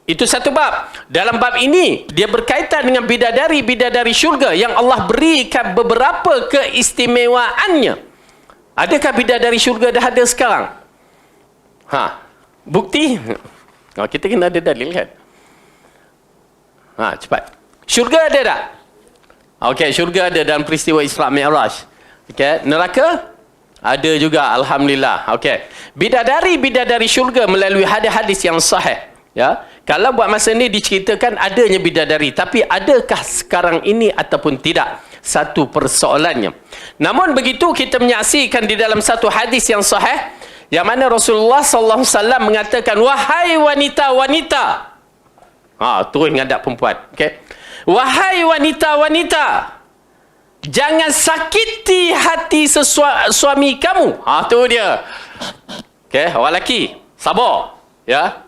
Speaker 1: itu satu bab. Dalam bab ini, dia berkaitan dengan bidadari-bidadari syurga yang Allah berikan beberapa keistimewaannya. Adakah bidadari syurga dah ada sekarang? Bukti? Kita kena ada dalil kan? Cepat. Syurga ada tak? Okey, syurga ada dalam peristiwa Isra' Mi'raj. Okey, neraka? Ada juga, alhamdulillah. Okey. Bidadari syurga melalui hadis-hadis yang sahih. Ya. Kalau buat masa ni diceritakan adanya bidadari, tapi adakah sekarang ini ataupun tidak? Satu persoalannya. Namun begitu kita menyaksikan di dalam satu hadis yang sahih yang mana Rasulullah sallallahu alaihi wasallam mengatakan, wahai wanita-wanita. Turun ngadap perempuan. Okey. Wahai wanita-wanita, jangan sakiti hati suami kamu. Tu dia. Okey, orang lelaki, sabar. Ya.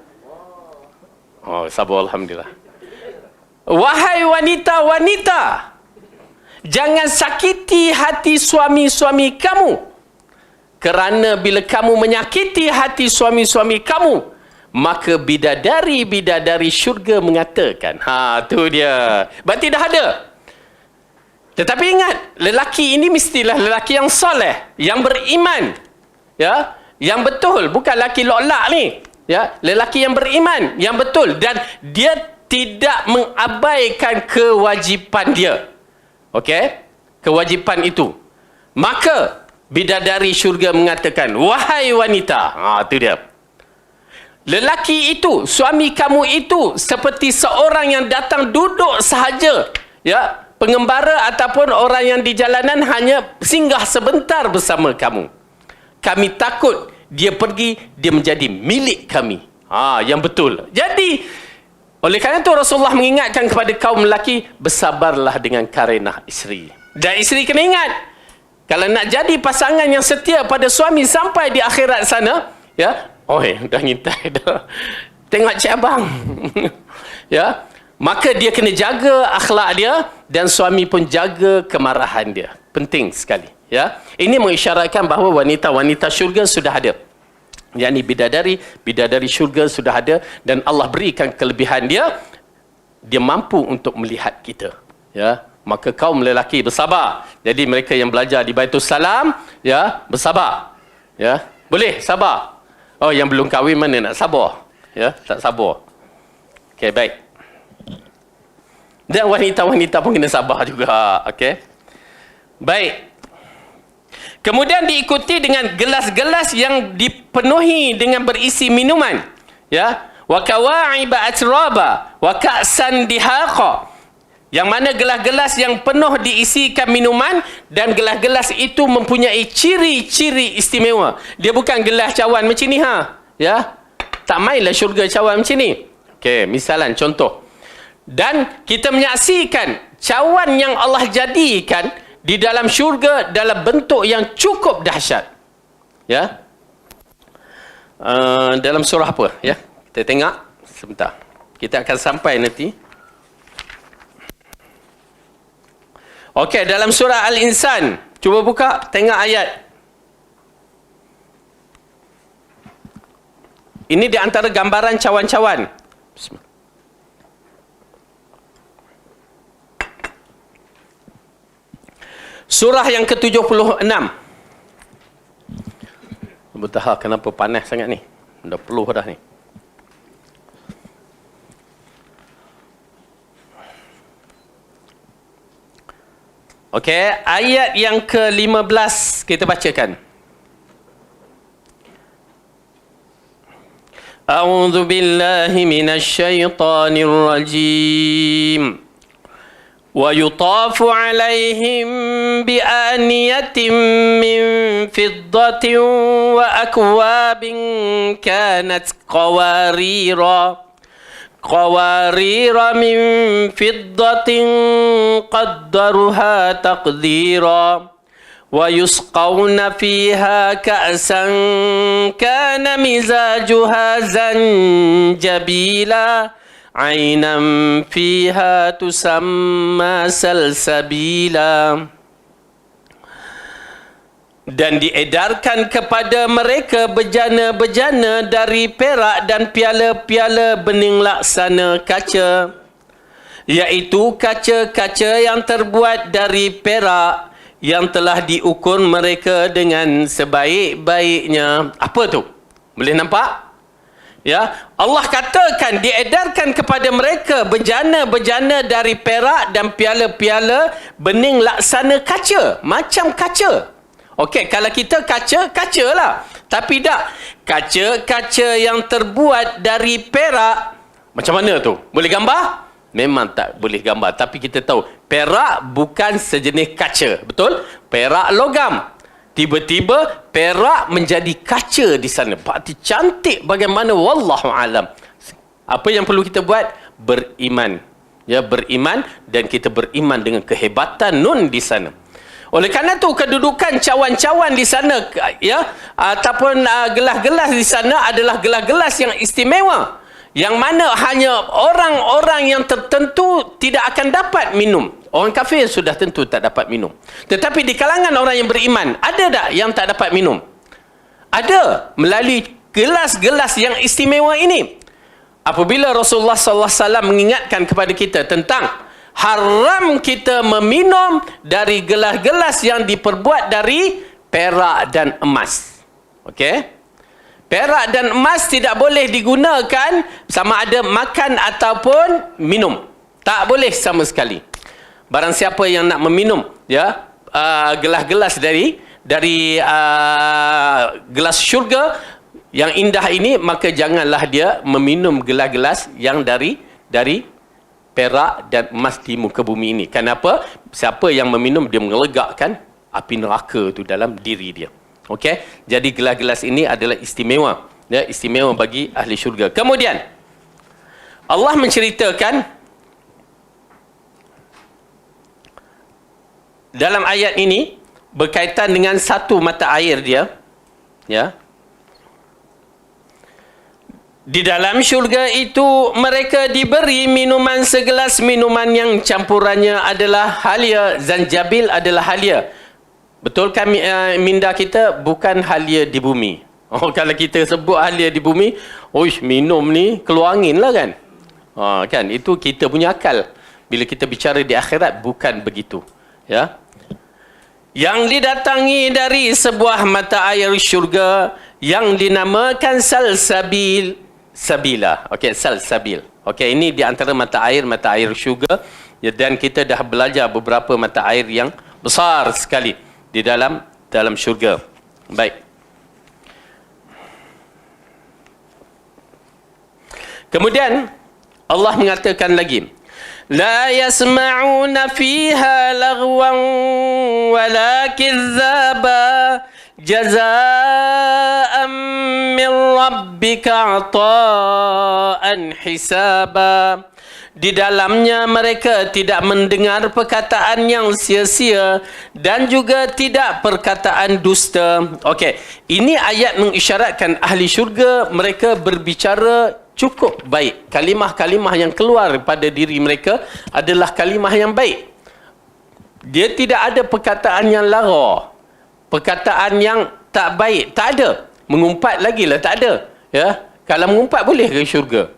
Speaker 1: Sabar, alhamdulillah. Wahai wanita-wanita, jangan sakiti hati suami-suami kamu. Kerana bila kamu menyakiti hati suami-suami kamu, maka bidadari syurga mengatakan. Tu dia. Berarti dah ada. Tetapi ingat, lelaki ini mestilah lelaki yang soleh, yang beriman. Ya, yang betul, bukan lelaki lok-lak ni. Ya, lelaki yang beriman, yang betul, dan dia tidak mengabaikan kewajipan dia. Okey? Kewajipan itu. Maka bidadari syurga mengatakan, wahai wanita. Tu dia. Lelaki itu, suami kamu itu seperti seorang yang datang duduk sahaja. Ya, pengembara ataupun orang yang di jalanan hanya singgah sebentar bersama kamu. Kami takut dia pergi, dia menjadi milik kami. Yang betul. Jadi, oleh kerana itu Rasulullah mengingatkan kepada kaum lelaki, bersabarlah dengan karenah isteri. Dan isteri kena ingat, kalau nak jadi pasangan yang setia pada suami sampai di akhirat sana, ya, dah ngintai dah. Tengok cik abang. Ya, maka dia kena jaga akhlak dia dan suami pun jaga kemarahan dia. Penting sekali. Ya, ini mengisyaratkan bahawa wanita-wanita syurga sudah ada. Yakni bidadari syurga sudah ada dan Allah berikan kelebihan dia. Dia mampu untuk melihat kita. Ya, maka kaum lelaki bersabar. Jadi mereka yang belajar di Baitul Salam, ya, bersabar. Ya, boleh sabar. Yang belum kahwin mana nak sabar? Ya, tak sabar. Okey, baik. Dan wanita-wanita pun kena sabar juga. Okey. Baik. Kemudian diikuti dengan gelas-gelas yang dipenuhi dengan berisi minuman. Ya. Wa kawa'iba atraba wa ka'san dihaqa. Yang mana gelas-gelas yang penuh diisikan minuman dan gelas-gelas itu mempunyai ciri-ciri istimewa. Dia bukan gelas cawan macam ni Ya. Tak mainlah syurga cawan macam ni. Okey, misalan contoh. Dan kita menyaksikan cawan yang Allah jadikan di dalam syurga dalam bentuk yang cukup dahsyat. Ya. Dalam surah apa? Ya. Kita tengok sebentar. Kita akan sampai nanti. Okey, dalam surah Al-Insan. Cuba buka, tengok ayat. Ini di antara gambaran cawan-cawan. Surah yang ke-76. Betul, kenapa panas sangat ni? Dah peluh dah ni. Okey, ayat yang ke-15 kita bacakan. A'udzu billahi minasy syaithanir rajim. Wa yutafu 'alaihim bi aniyatin min fiddatin wa akwabin kanat qawarira. قوارير من فضة قدرها تقديرا ويسقون فيها كأسا كان مزاجها زنجبيلا عينا فيها تسمى سلسبيلا. Dan diedarkan kepada mereka bejana-bejana dari perak dan piala-piala bening laksana kaca, iaitu kaca-kaca yang terbuat dari perak yang telah diukur mereka dengan sebaik-baiknya. Apa tu? Boleh nampak? Ya, Allah katakan diedarkan kepada mereka bejana-bejana dari perak dan piala-piala bening laksana kaca, macam kaca. Okey, kalau kita kaca, kaca lah. Tapi tak, kaca yang terbuat dari perak, macam mana tu? Boleh gambar? Memang tak boleh gambar. Tapi kita tahu, perak bukan sejenis kaca. Betul? Perak logam. Tiba-tiba, perak menjadi kaca di sana. Berarti cantik bagaimana, wallahu alam. Apa yang perlu kita buat? Beriman. Ya, beriman, dan kita beriman dengan kehebatan Nun di sana. Oleh kerana itu, kedudukan cawan-cawan di sana, ya, ataupun gelas-gelas di sana adalah gelas-gelas yang istimewa, yang mana hanya orang-orang yang tertentu tidak akan dapat minum. Orang kafir sudah tentu tak dapat minum. Tetapi di kalangan orang yang beriman, ada tak yang tak dapat minum? Ada, melalui gelas-gelas yang istimewa ini. Apabila Rasulullah SAW mengingatkan kepada kita tentang haram kita meminum dari gelas-gelas yang diperbuat dari perak dan emas. Okey? Perak dan emas tidak boleh digunakan sama ada makan ataupun minum. Tak boleh sama sekali. Barang siapa yang nak meminum, ya, gelas-gelas dari gelas syurga yang indah ini, maka janganlah dia meminum gelas-gelas yang dari perak dan emas di muka bumi ini. Kenapa? Siapa yang meminum, dia mengelegakkan api neraka tu dalam diri dia. Okey? Jadi gelas-gelas ini adalah istimewa. Ya, istimewa bagi ahli syurga. Kemudian, Allah menceritakan dalam ayat ini berkaitan dengan satu mata air dia. Ya. Di dalam syurga itu mereka diberi minuman segelas minuman yang campurannya adalah halia. Zanjabil adalah halia. Betul kan minda kita? Bukan halia di bumi. Oh, kalau kita sebut halia di bumi, oish, minum ni keluar angin lah kan? Kan? Itu kita punya akal. Bila kita bicara di akhirat, bukan begitu. Ya. Yang didatangi dari sebuah mata air syurga yang dinamakan salsabil. Sabila. Okey, salsabil. Okey, ini di antara mata air syurga, ya, dan kita dah belajar beberapa mata air yang besar sekali di dalam syurga. Baik. Kemudian Allah mengatakan lagi, la yasma'una fiha laghwan wala kizzaba jazaa'an min rabbika 'ata'an hisaba. Di dalamnya mereka tidak mendengar perkataan yang sia-sia dan juga tidak perkataan dusta. Okey, ini ayat mengisyaratkan ahli syurga mereka berbicara cukup baik. Kalimah-kalimah yang keluar pada diri mereka adalah kalimah yang baik. Dia tidak ada perkataan yang lara, perkataan yang tak baik, tak ada. Mengumpat lagi lah, tak ada. Ya, kalau mengumpat boleh ke syurga?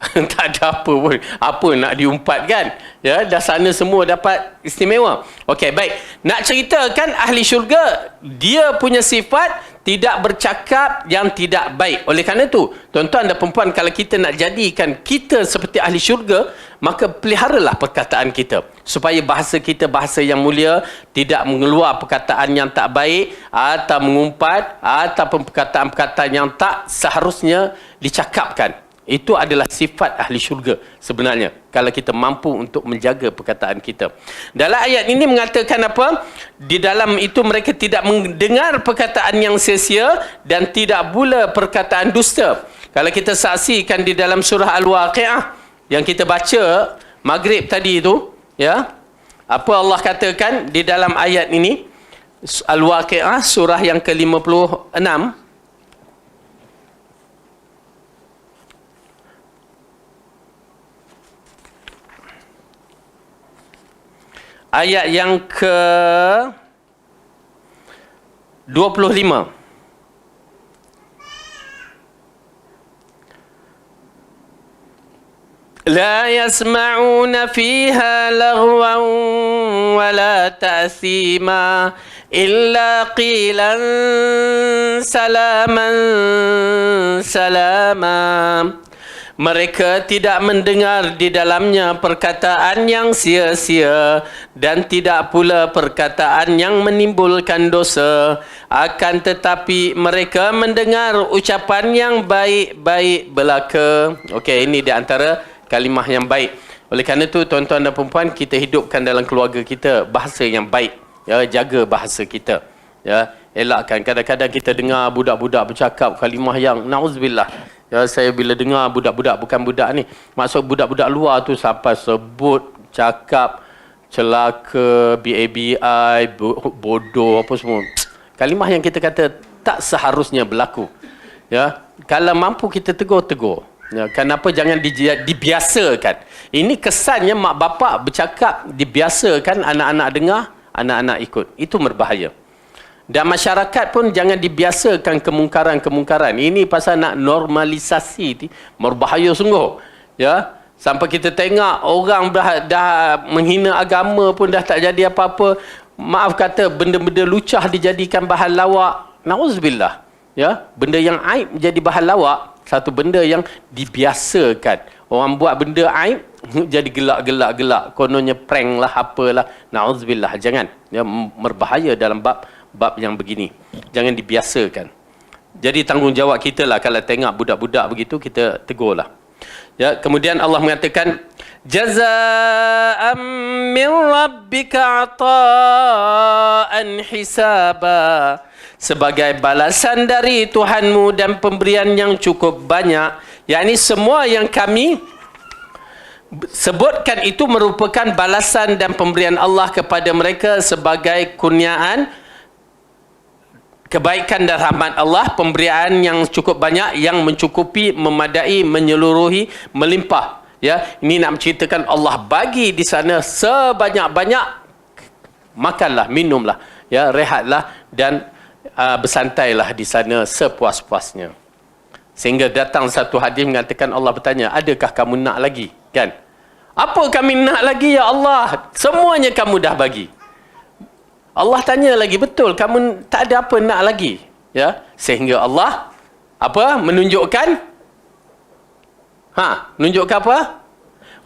Speaker 1: Tak ada apa pun. Apa nak diumpat kan? Ya, dah sana semua dapat istimewa. Okey, baik. Nak ceritakan ahli syurga, dia punya sifat tidak bercakap yang tidak baik. Oleh kerana itu, tuan-tuan dan perempuan, kalau kita nak jadikan kita seperti ahli syurga, maka peliharalah perkataan kita. Supaya bahasa kita bahasa yang mulia, tidak mengeluar perkataan yang tak baik, atau mengumpat, ataupun perkataan-perkataan yang tak seharusnya dicakapkan. Itu adalah sifat ahli syurga sebenarnya, kalau kita mampu untuk menjaga perkataan kita. Dalam ayat ini mengatakan apa? Di dalam itu mereka tidak mendengar perkataan yang sia-sia dan tidak pula perkataan dusta. Kalau kita saksikan di dalam surah Al-Waqi'ah yang kita baca maghrib tadi itu, ya, apa Allah katakan di dalam ayat ini? Al-Waqi'ah surah yang ke-56. Ayat yang ke-25. La yasma'una fiha laghwan wala ta'thima illa qilan salaman salama. Mereka tidak mendengar di dalamnya perkataan yang sia-sia dan tidak pula perkataan yang menimbulkan dosa. Akan tetapi mereka mendengar ucapan yang baik-baik belaka. Okey, ini di antara kalimah yang baik. Oleh kerana itu, tuan-tuan dan perempuan, kita hidupkan dalam keluarga kita bahasa yang baik. Ya, jaga bahasa kita. Ya, elakkan. Kadang-kadang kita dengar budak-budak bercakap kalimah yang na'udzubillah. Ya, saya bila dengar budak-budak, bukan budak ni, maksud budak-budak luar tu sampai sebut, cakap, celaka, BABI, bodoh, apa semua. Kalimah yang kita kata tak seharusnya berlaku. Ya, kalau mampu kita tegur. Ya, kenapa jangan dibiasakan? Ini kesannya mak bapak bercakap, dibiasakan anak-anak dengar, anak-anak ikut. Itu berbahaya. Dan masyarakat pun jangan dibiasakan kemungkaran-kemungkaran. Ini pasal nak normalisasi, berbahaya sungguh. Ya, sampai kita tengok orang dah menghina agama pun dah tak jadi apa-apa. Maaf kata, benda-benda lucah dijadikan bahan lawak. Na'udzubillah. Ya, benda yang aib jadi bahan lawak. Satu benda yang dibiasakan. Orang buat benda aib jadi gelak. Kononnya prank lah, apalah. Na'udzubillah. Jangan. Ya, berbahaya dalam bab yang begini. Jangan dibiasakan. Jadi tanggungjawab kita lah kalau tengok budak-budak begitu, kita tegurlah. Ya, kemudian Allah mengatakan jazaa'an min rabbika 'ata'an hisaba, sebagai balasan dari Tuhanmu dan pemberian yang cukup banyak. Yakni semua yang kami sebutkan itu merupakan balasan dan pemberian Allah kepada mereka sebagai kurniaan, kebaikan dan rahmat Allah, pemberian yang cukup banyak, yang mencukupi, memadai, menyeluruhi, melimpah. Ya, ini nak menceritakan Allah bagi di sana sebanyak-banyak. Makanlah, minumlah, ya, rehatlah dan bersantailah di sana sepuas-puasnya. Sehingga datang satu hadis mengatakan, Allah bertanya, adakah kamu nak lagi? Kan? Apa kami nak lagi ya Allah? Semuanya kamu dah bagi. Allah tanya lagi, betul, kamu tak ada apa nak lagi? Ya, sehingga Allah apa? Menunjukkan menunjukkan apa?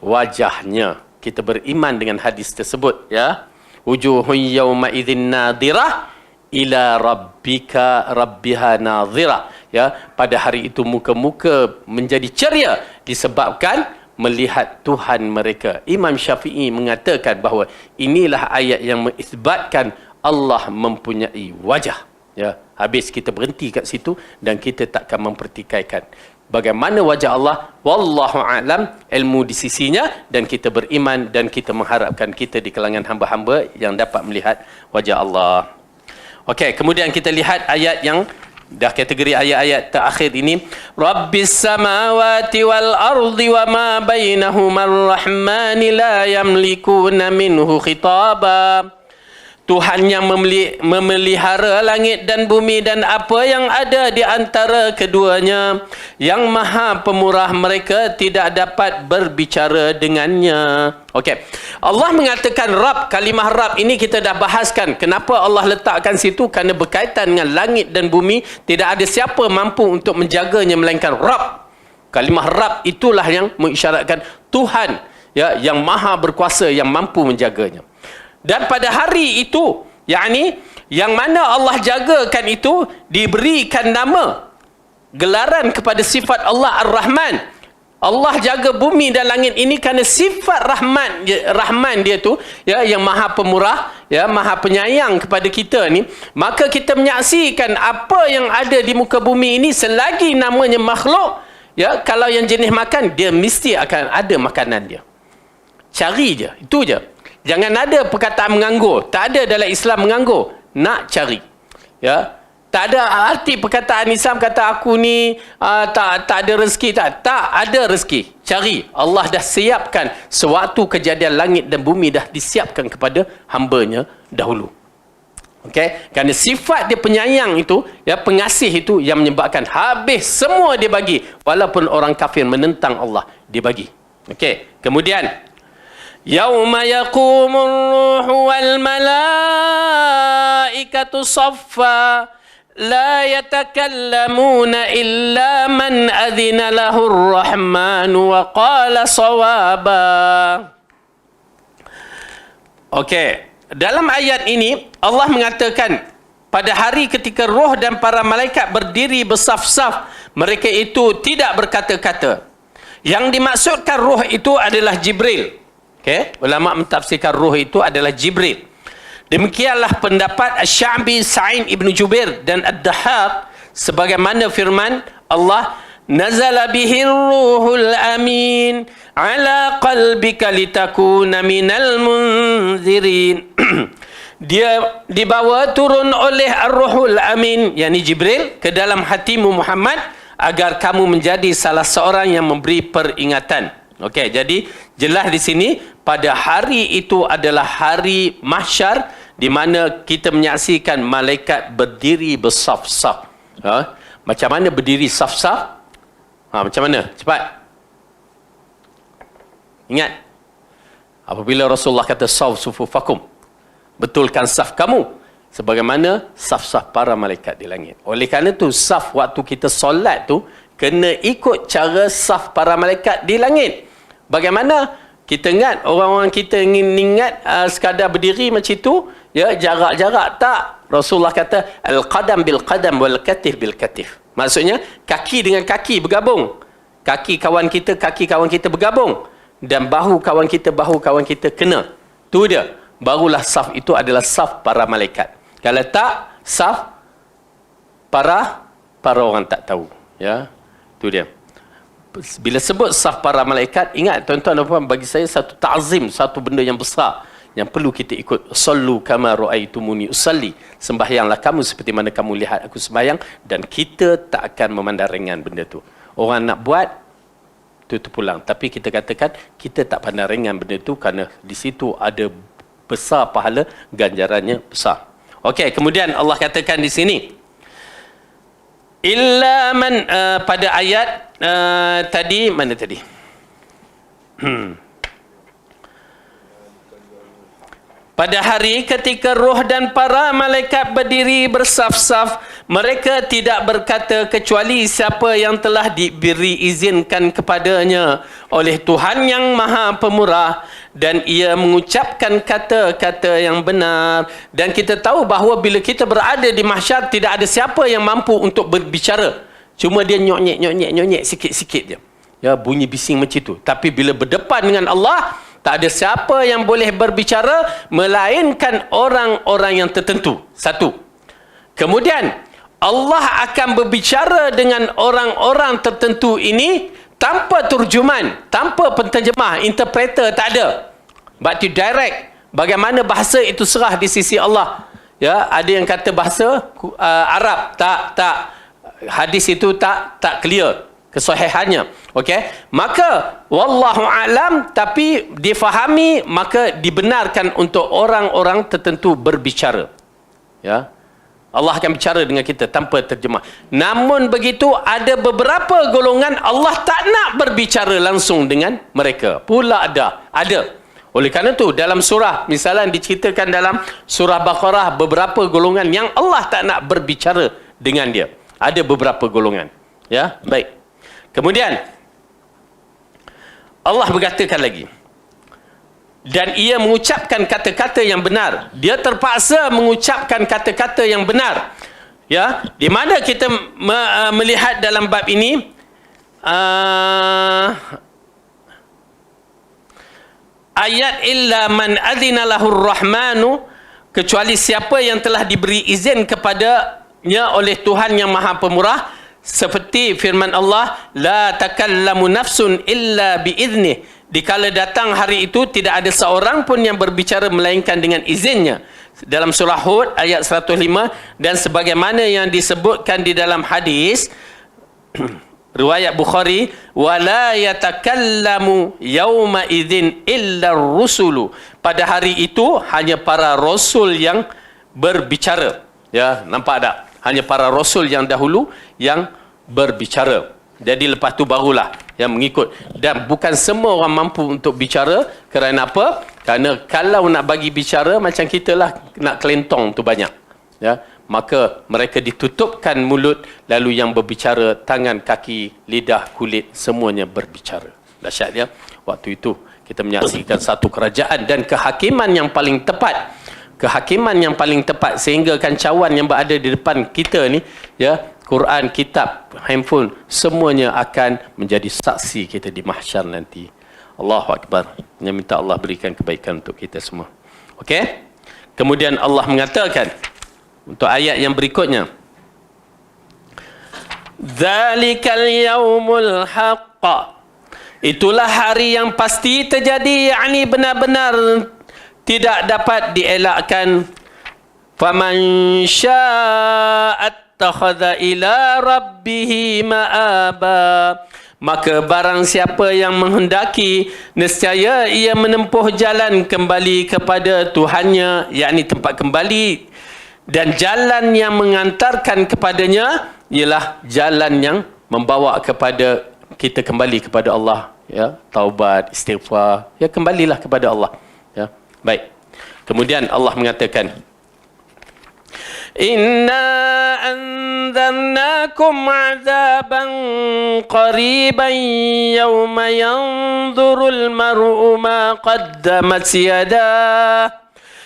Speaker 1: Wajahnya. Kita beriman dengan hadis tersebut, ya. Wujuhun yawma idzin nadirah ila rabbiha nadhirah. Ya, pada hari itu muka-muka menjadi ceria disebabkan melihat Tuhan mereka. Imam Syafi'i mengatakan bahawa inilah ayat yang mengisbatkan Allah mempunyai wajah. Ya, habis kita berhenti kat situ dan kita takkan mempertikaikan bagaimana wajah Allah. Wallahu a'lam, ilmu di sisinya, dan kita beriman dan kita mengharapkan kita di kalangan hamba-hamba yang dapat melihat wajah Allah. Okey, kemudian kita lihat ayat yang dah kategori ayat-ayat terakhir ini. Rabbis samawati wal ardi wa ma bainahuma ar-rahmani la yamlikuna minhu khitaba. Tuhan yang memelihara langit dan bumi dan apa yang ada di antara keduanya, yang maha pemurah, mereka tidak dapat berbicara dengannya. Okey. Allah mengatakan Rabb, kalimah Rabb ini kita dah bahaskan. Kenapa Allah letakkan situ? Kerana berkaitan dengan langit dan bumi, tidak ada siapa mampu untuk menjaganya melainkan Rabb. Kalimah Rabb itulah yang mengisyaratkan Tuhan, ya, yang maha berkuasa, yang mampu menjaganya. Dan pada hari itu, yakni yang mana Allah jagakan itu, diberikan nama, gelaran kepada sifat Allah Ar-Rahman. Allah jaga bumi dan langit ini kerana sifat Rahman dia tu, ya, yang maha pemurah, ya, maha penyayang kepada kita ni. Maka kita menyaksikan apa yang ada di muka bumi ini, selagi namanya makhluk, ya, kalau yang jenis makan, dia mesti akan ada makanan dia. Cari je, itu je. Jangan ada perkataan menganggur. Tak ada dalam Islam menganggur. Nak cari. Ya. Tak ada arti perkataan Islam kata aku ni tak ada rezeki. Tak ada rezeki. Cari. Allah dah siapkan sewaktu kejadian langit dan bumi dah disiapkan kepada hambanya dahulu. Okey, kerana sifat dia penyayang itu, ya, pengasih itu yang menyebabkan habis semua dia bagi. Walaupun orang kafir menentang Allah, dia bagi. Okey, kemudian Yauma yaqumur ruhu wal malaikatu saffa, لا يتكلمون إلا من أذن له الرحمن وقال صوابا. Okey, dalam ayat ini Allah mengatakan pada hari ketika roh dan para malaikat berdiri bersaf-saf, mereka itu tidak berkata-kata. Yang dimaksudkan roh itu adalah Jibril. Okey, ulama mentafsirkan roh itu adalah Jibril. Demikianlah pendapat Asy-Sya'bi, Sa'id Ibn Jubair dan Ad-Dahhak sebagaimana firman Allah, nazala bihir ruhul amin ala qalbika litakuna minal munzirin. Dia dibawa turun oleh Ar-Ruhul Amin, yakni Jibril, ke dalam hatimu Muhammad agar kamu menjadi salah seorang yang memberi peringatan. Okey, jadi jelas di sini pada hari itu adalah hari mahsyar di mana kita menyaksikan malaikat berdiri bersaf-saf. Macam mana berdiri saf-saf? Macam mana? Cepat. Ingat. Apabila Rasulullah kata saf sufufakum, betulkan saf kamu sebagaimana saf-saf para malaikat di langit. Oleh kerana tu saf waktu kita solat tu kena ikut cara saf para malaikat di langit. Bagaimana? Kita ingat, orang-orang kita ingin ingat sekadar berdiri macam itu, ya, jarak-jarak. Tak. Rasulullah kata, al-qadam bil-qadam wal-katif bil-katif. Maksudnya, kaki dengan kaki bergabung. Kaki kawan kita bergabung. Dan bahu kawan kita kena. Tu dia. Barulah saf itu adalah saf para malaikat. Kalau tak, saf para orang tak tahu. Ya, tu dia. Bila sebut saf para malaikat, ingat tuan-tuan dan puan, bagi saya satu ta'zim, satu benda yang besar yang perlu kita ikut. Sallu kama ra'aitumuni usalli. Sembahyanglah kamu seperti mana kamu lihat aku sembahyang, dan kita tak akan memandang ringan benda tu. Orang nak buat tu terpulang, tapi kita katakan kita tak pandang ringan benda tu kerana di situ ada besar pahala, ganjarannya besar. Okey, kemudian Allah katakan di sini illa man pada ayat tadi mana tadi? Pada hari ketika roh dan para malaikat berdiri bersaf-saf, mereka tidak berkata kecuali siapa yang telah diberi izinkan kepadanya oleh Tuhan yang Maha Pemurah, dan ia mengucapkan kata-kata yang benar. Dan kita tahu bahawa bila kita berada di mahsyar, tidak ada siapa yang mampu untuk berbicara. Cuma dia nyonyek sikit-sikit je. Ya, bunyi bising macam itu. Tapi bila berdepan dengan Allah, tak ada siapa yang boleh berbicara melainkan orang-orang yang tertentu. Satu. Kemudian Allah akan berbicara dengan orang-orang tertentu ini tanpa terjemahan, tanpa penterjemah, interpreter, tak ada. But you direct. Bagaimana bahasa itu serah di sisi Allah. Ya, ada yang kata bahasa Arab, tak. Hadis itu tak clear kesahihannya. Okey, maka wallahu alam, tapi difahami, maka dibenarkan untuk orang-orang tertentu berbicara. Ya, Allah akan bicara dengan kita tanpa terjemah. Namun begitu, ada beberapa golongan Allah tak nak berbicara langsung dengan mereka. Pula ada. Oleh kerana itu, dalam surah, misalnya diceritakan dalam surah Baqarah, beberapa golongan yang Allah tak nak berbicara dengan dia. Ada beberapa golongan. Ya, baik. Kemudian Allah berkatakan lagi, dan ia mengucapkan kata-kata yang benar. Dia terpaksa mengucapkan kata-kata yang benar. Ya, di mana kita melihat dalam bab ini ayat illa man adzina lahur rahmanu, kecuali siapa yang telah diberi izin kepadanya oleh Tuhan yang Maha Pemurah, seperti firman Allah, la takallamu nafsun illa biiznih. Dikala datang hari itu, tidak ada seorang pun yang berbicara melainkan dengan izinnya. Dalam surah Hud ayat 105, dan sebagaimana yang disebutkan di dalam hadis riwayat Bukhari, wala yatakallamu yauma idzin illa rusulu. Pada hari itu hanya para rasul yang berbicara. Ya, nampak tak? Hanya para rasul yang dahulu yang berbicara. Jadi lepas tu barulah yang mengikut. Dan bukan semua orang mampu untuk bicara. Kerana apa? Kerana kalau nak bagi bicara, macam kita lah nak kelentong tu banyak. Ya, maka mereka ditutupkan mulut, lalu yang berbicara tangan, kaki, lidah, kulit, semuanya berbicara. Dahsyat dia. Waktu itu kita menyaksikan satu kerajaan dan kehakiman yang paling tepat. Kehakiman yang paling tepat sehingga kancawan yang berada di depan kita ni, ya, Quran, kitab, handphone, semuanya akan menjadi saksi kita di mahsyar nanti. Allahu Akbar. Yang minta Allah berikan kebaikan untuk kita semua. Okey? Kemudian Allah mengatakan untuk ayat yang berikutnya, Dzalikal yaumul haqq. Itulah hari yang pasti terjadi, yakni benar-benar tidak dapat dielakkan. Faman syaa'a attakhadha ila rabbih ma'aba. Maka barang siapa yang menghendaki, nescaya ia menempuh jalan kembali kepada Tuhannya, yakni tempat kembali, dan jalan yang mengantarkan kepadanya ialah jalan yang membawa kepada kita kembali kepada Allah, ya, taubat, istighfar, ya, kembalilah kepada Allah, ya. Baik. Kemudian Allah mengatakan, Inna anzarnakum azaban qariban yawma yanzurul mar'u ma qaddamat yadah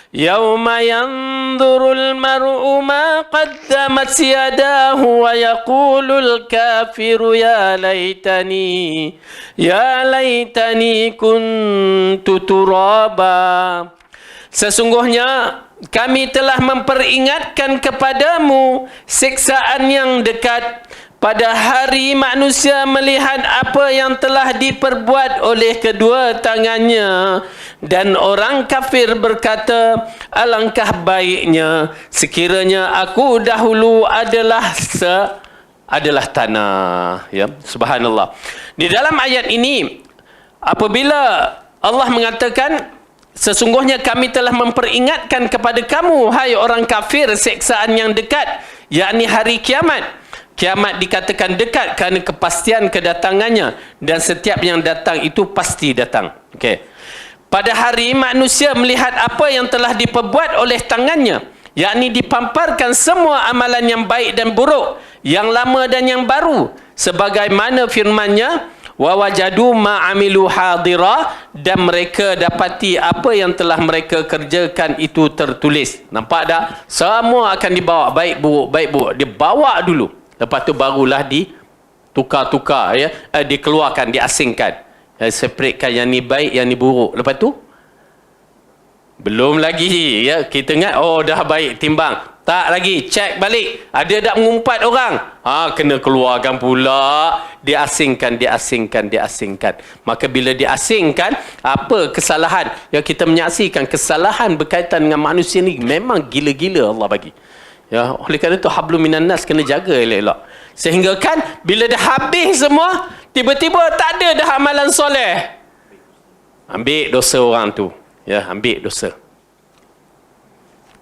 Speaker 1: yawma yanzurul mar'u ma qaddamat yadahu wa yaqulul kafiru ya laitani kuntu turaba. Sesungguhnya kami telah memperingatkan kepadamu siksaan yang dekat pada hari manusia melihat apa yang telah diperbuat oleh kedua tangannya. Dan orang kafir berkata, alangkah baiknya sekiranya aku dahulu adalah tanah. Ya, subhanallah. Di dalam ayat ini, apabila Allah mengatakan, sesungguhnya kami telah memperingatkan kepada kamu, hai orang kafir, siksaan yang dekat, yakni hari kiamat. Kiamat dikatakan dekat kerana kepastian kedatangannya, dan setiap yang datang itu pasti datang. Okey. Pada hari manusia melihat apa yang telah diperbuat oleh tangannya, yakni dipamparkan semua amalan yang baik dan buruk, yang lama dan yang baru, sebagaimana firman-Nya, wa wajadu ma amilu hadira, dan mereka dapati apa yang telah mereka kerjakan itu tertulis. Nampak tak? Semua akan dibawa, baik buruk, dibawa dulu, lepas tu barulah ditukar-tukar, ya, dikeluarkan, diasingkan, separatekan yang ni baik, yang ni buruk. Lepas tu belum lagi, ya, kita ingat oh dah baik, timbang. Tak lagi, cek balik. Ada tak mengumpat orang? Kena keluarkan pula. Diasingkan. Maka bila diasingkan, apa kesalahan? Ya, kita menyaksikan kesalahan berkaitan dengan manusia ni memang gila-gila Allah bagi. Ya, oleh kerana itu hablum minan nas kena jaga elok-elok. Sehingga kan bila dah habis semua, tiba-tiba tak ada dah amalan soleh. Ambil dosa orang tu. Ya, ambil dosa.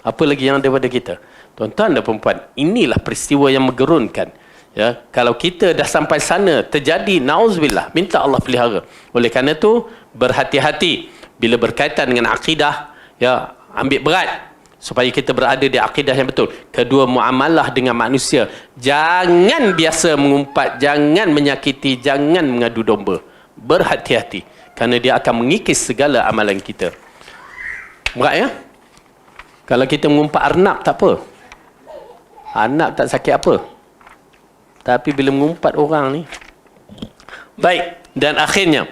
Speaker 1: Apa lagi yang daripada kita? Tuan-tuan dan perempuan, inilah peristiwa yang menggerunkan. Ya, kalau kita dah sampai sana terjadi, nauzubillah, minta Allah pelihara. Oleh kerana itu berhati-hati bila berkaitan dengan akidah, ya, ambil berat supaya kita berada di akidah yang betul. Kedua, muamalah dengan manusia, jangan biasa mengumpat, jangan menyakiti, jangan mengadu domba. Berhati-hati kerana dia akan mengikis segala amalan kita. Berat, ya? Kalau kita mengumpat arnab tak apa. Arnab tak sakit apa. Tapi bila mengumpat orang ni. Baik. Dan akhirnya,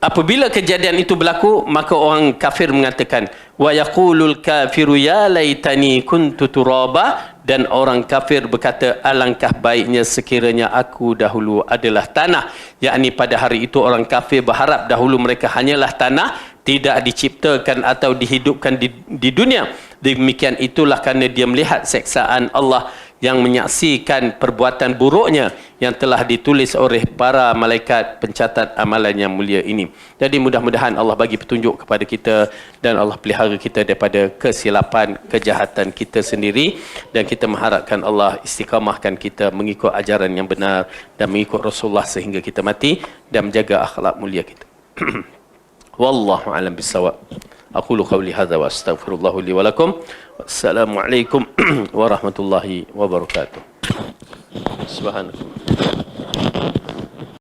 Speaker 1: apabila kejadian itu berlaku, maka orang kafir mengatakan, wa yaqulul kafiru ya laitani kuntu turaba, dan orang kafir berkata, alangkah baiknya sekiranya aku dahulu adalah tanah. Yakni pada hari itu orang kafir berharap dahulu mereka hanyalah tanah, tidak diciptakan atau dihidupkan di dunia. Demikian itulah kerana dia melihat seksaan Allah yang menyaksikan perbuatan buruknya yang telah ditulis oleh para malaikat pencatat amalan yang mulia ini. Jadi mudah-mudahan Allah bagi petunjuk kepada kita dan Allah pelihara kita daripada kesilapan, kejahatan kita sendiri, dan kita mengharapkan Allah istiqamahkan kita mengikut ajaran yang benar dan mengikut Rasulullah sehingga kita mati dan menjaga akhlak mulia kita. Wallahu a'lam bissawab. aqulu qawli hadza wa astaghfirullahu li wa lakum. Wassalamualaikum warahmatullahi wabarakatuh. Subhanallah.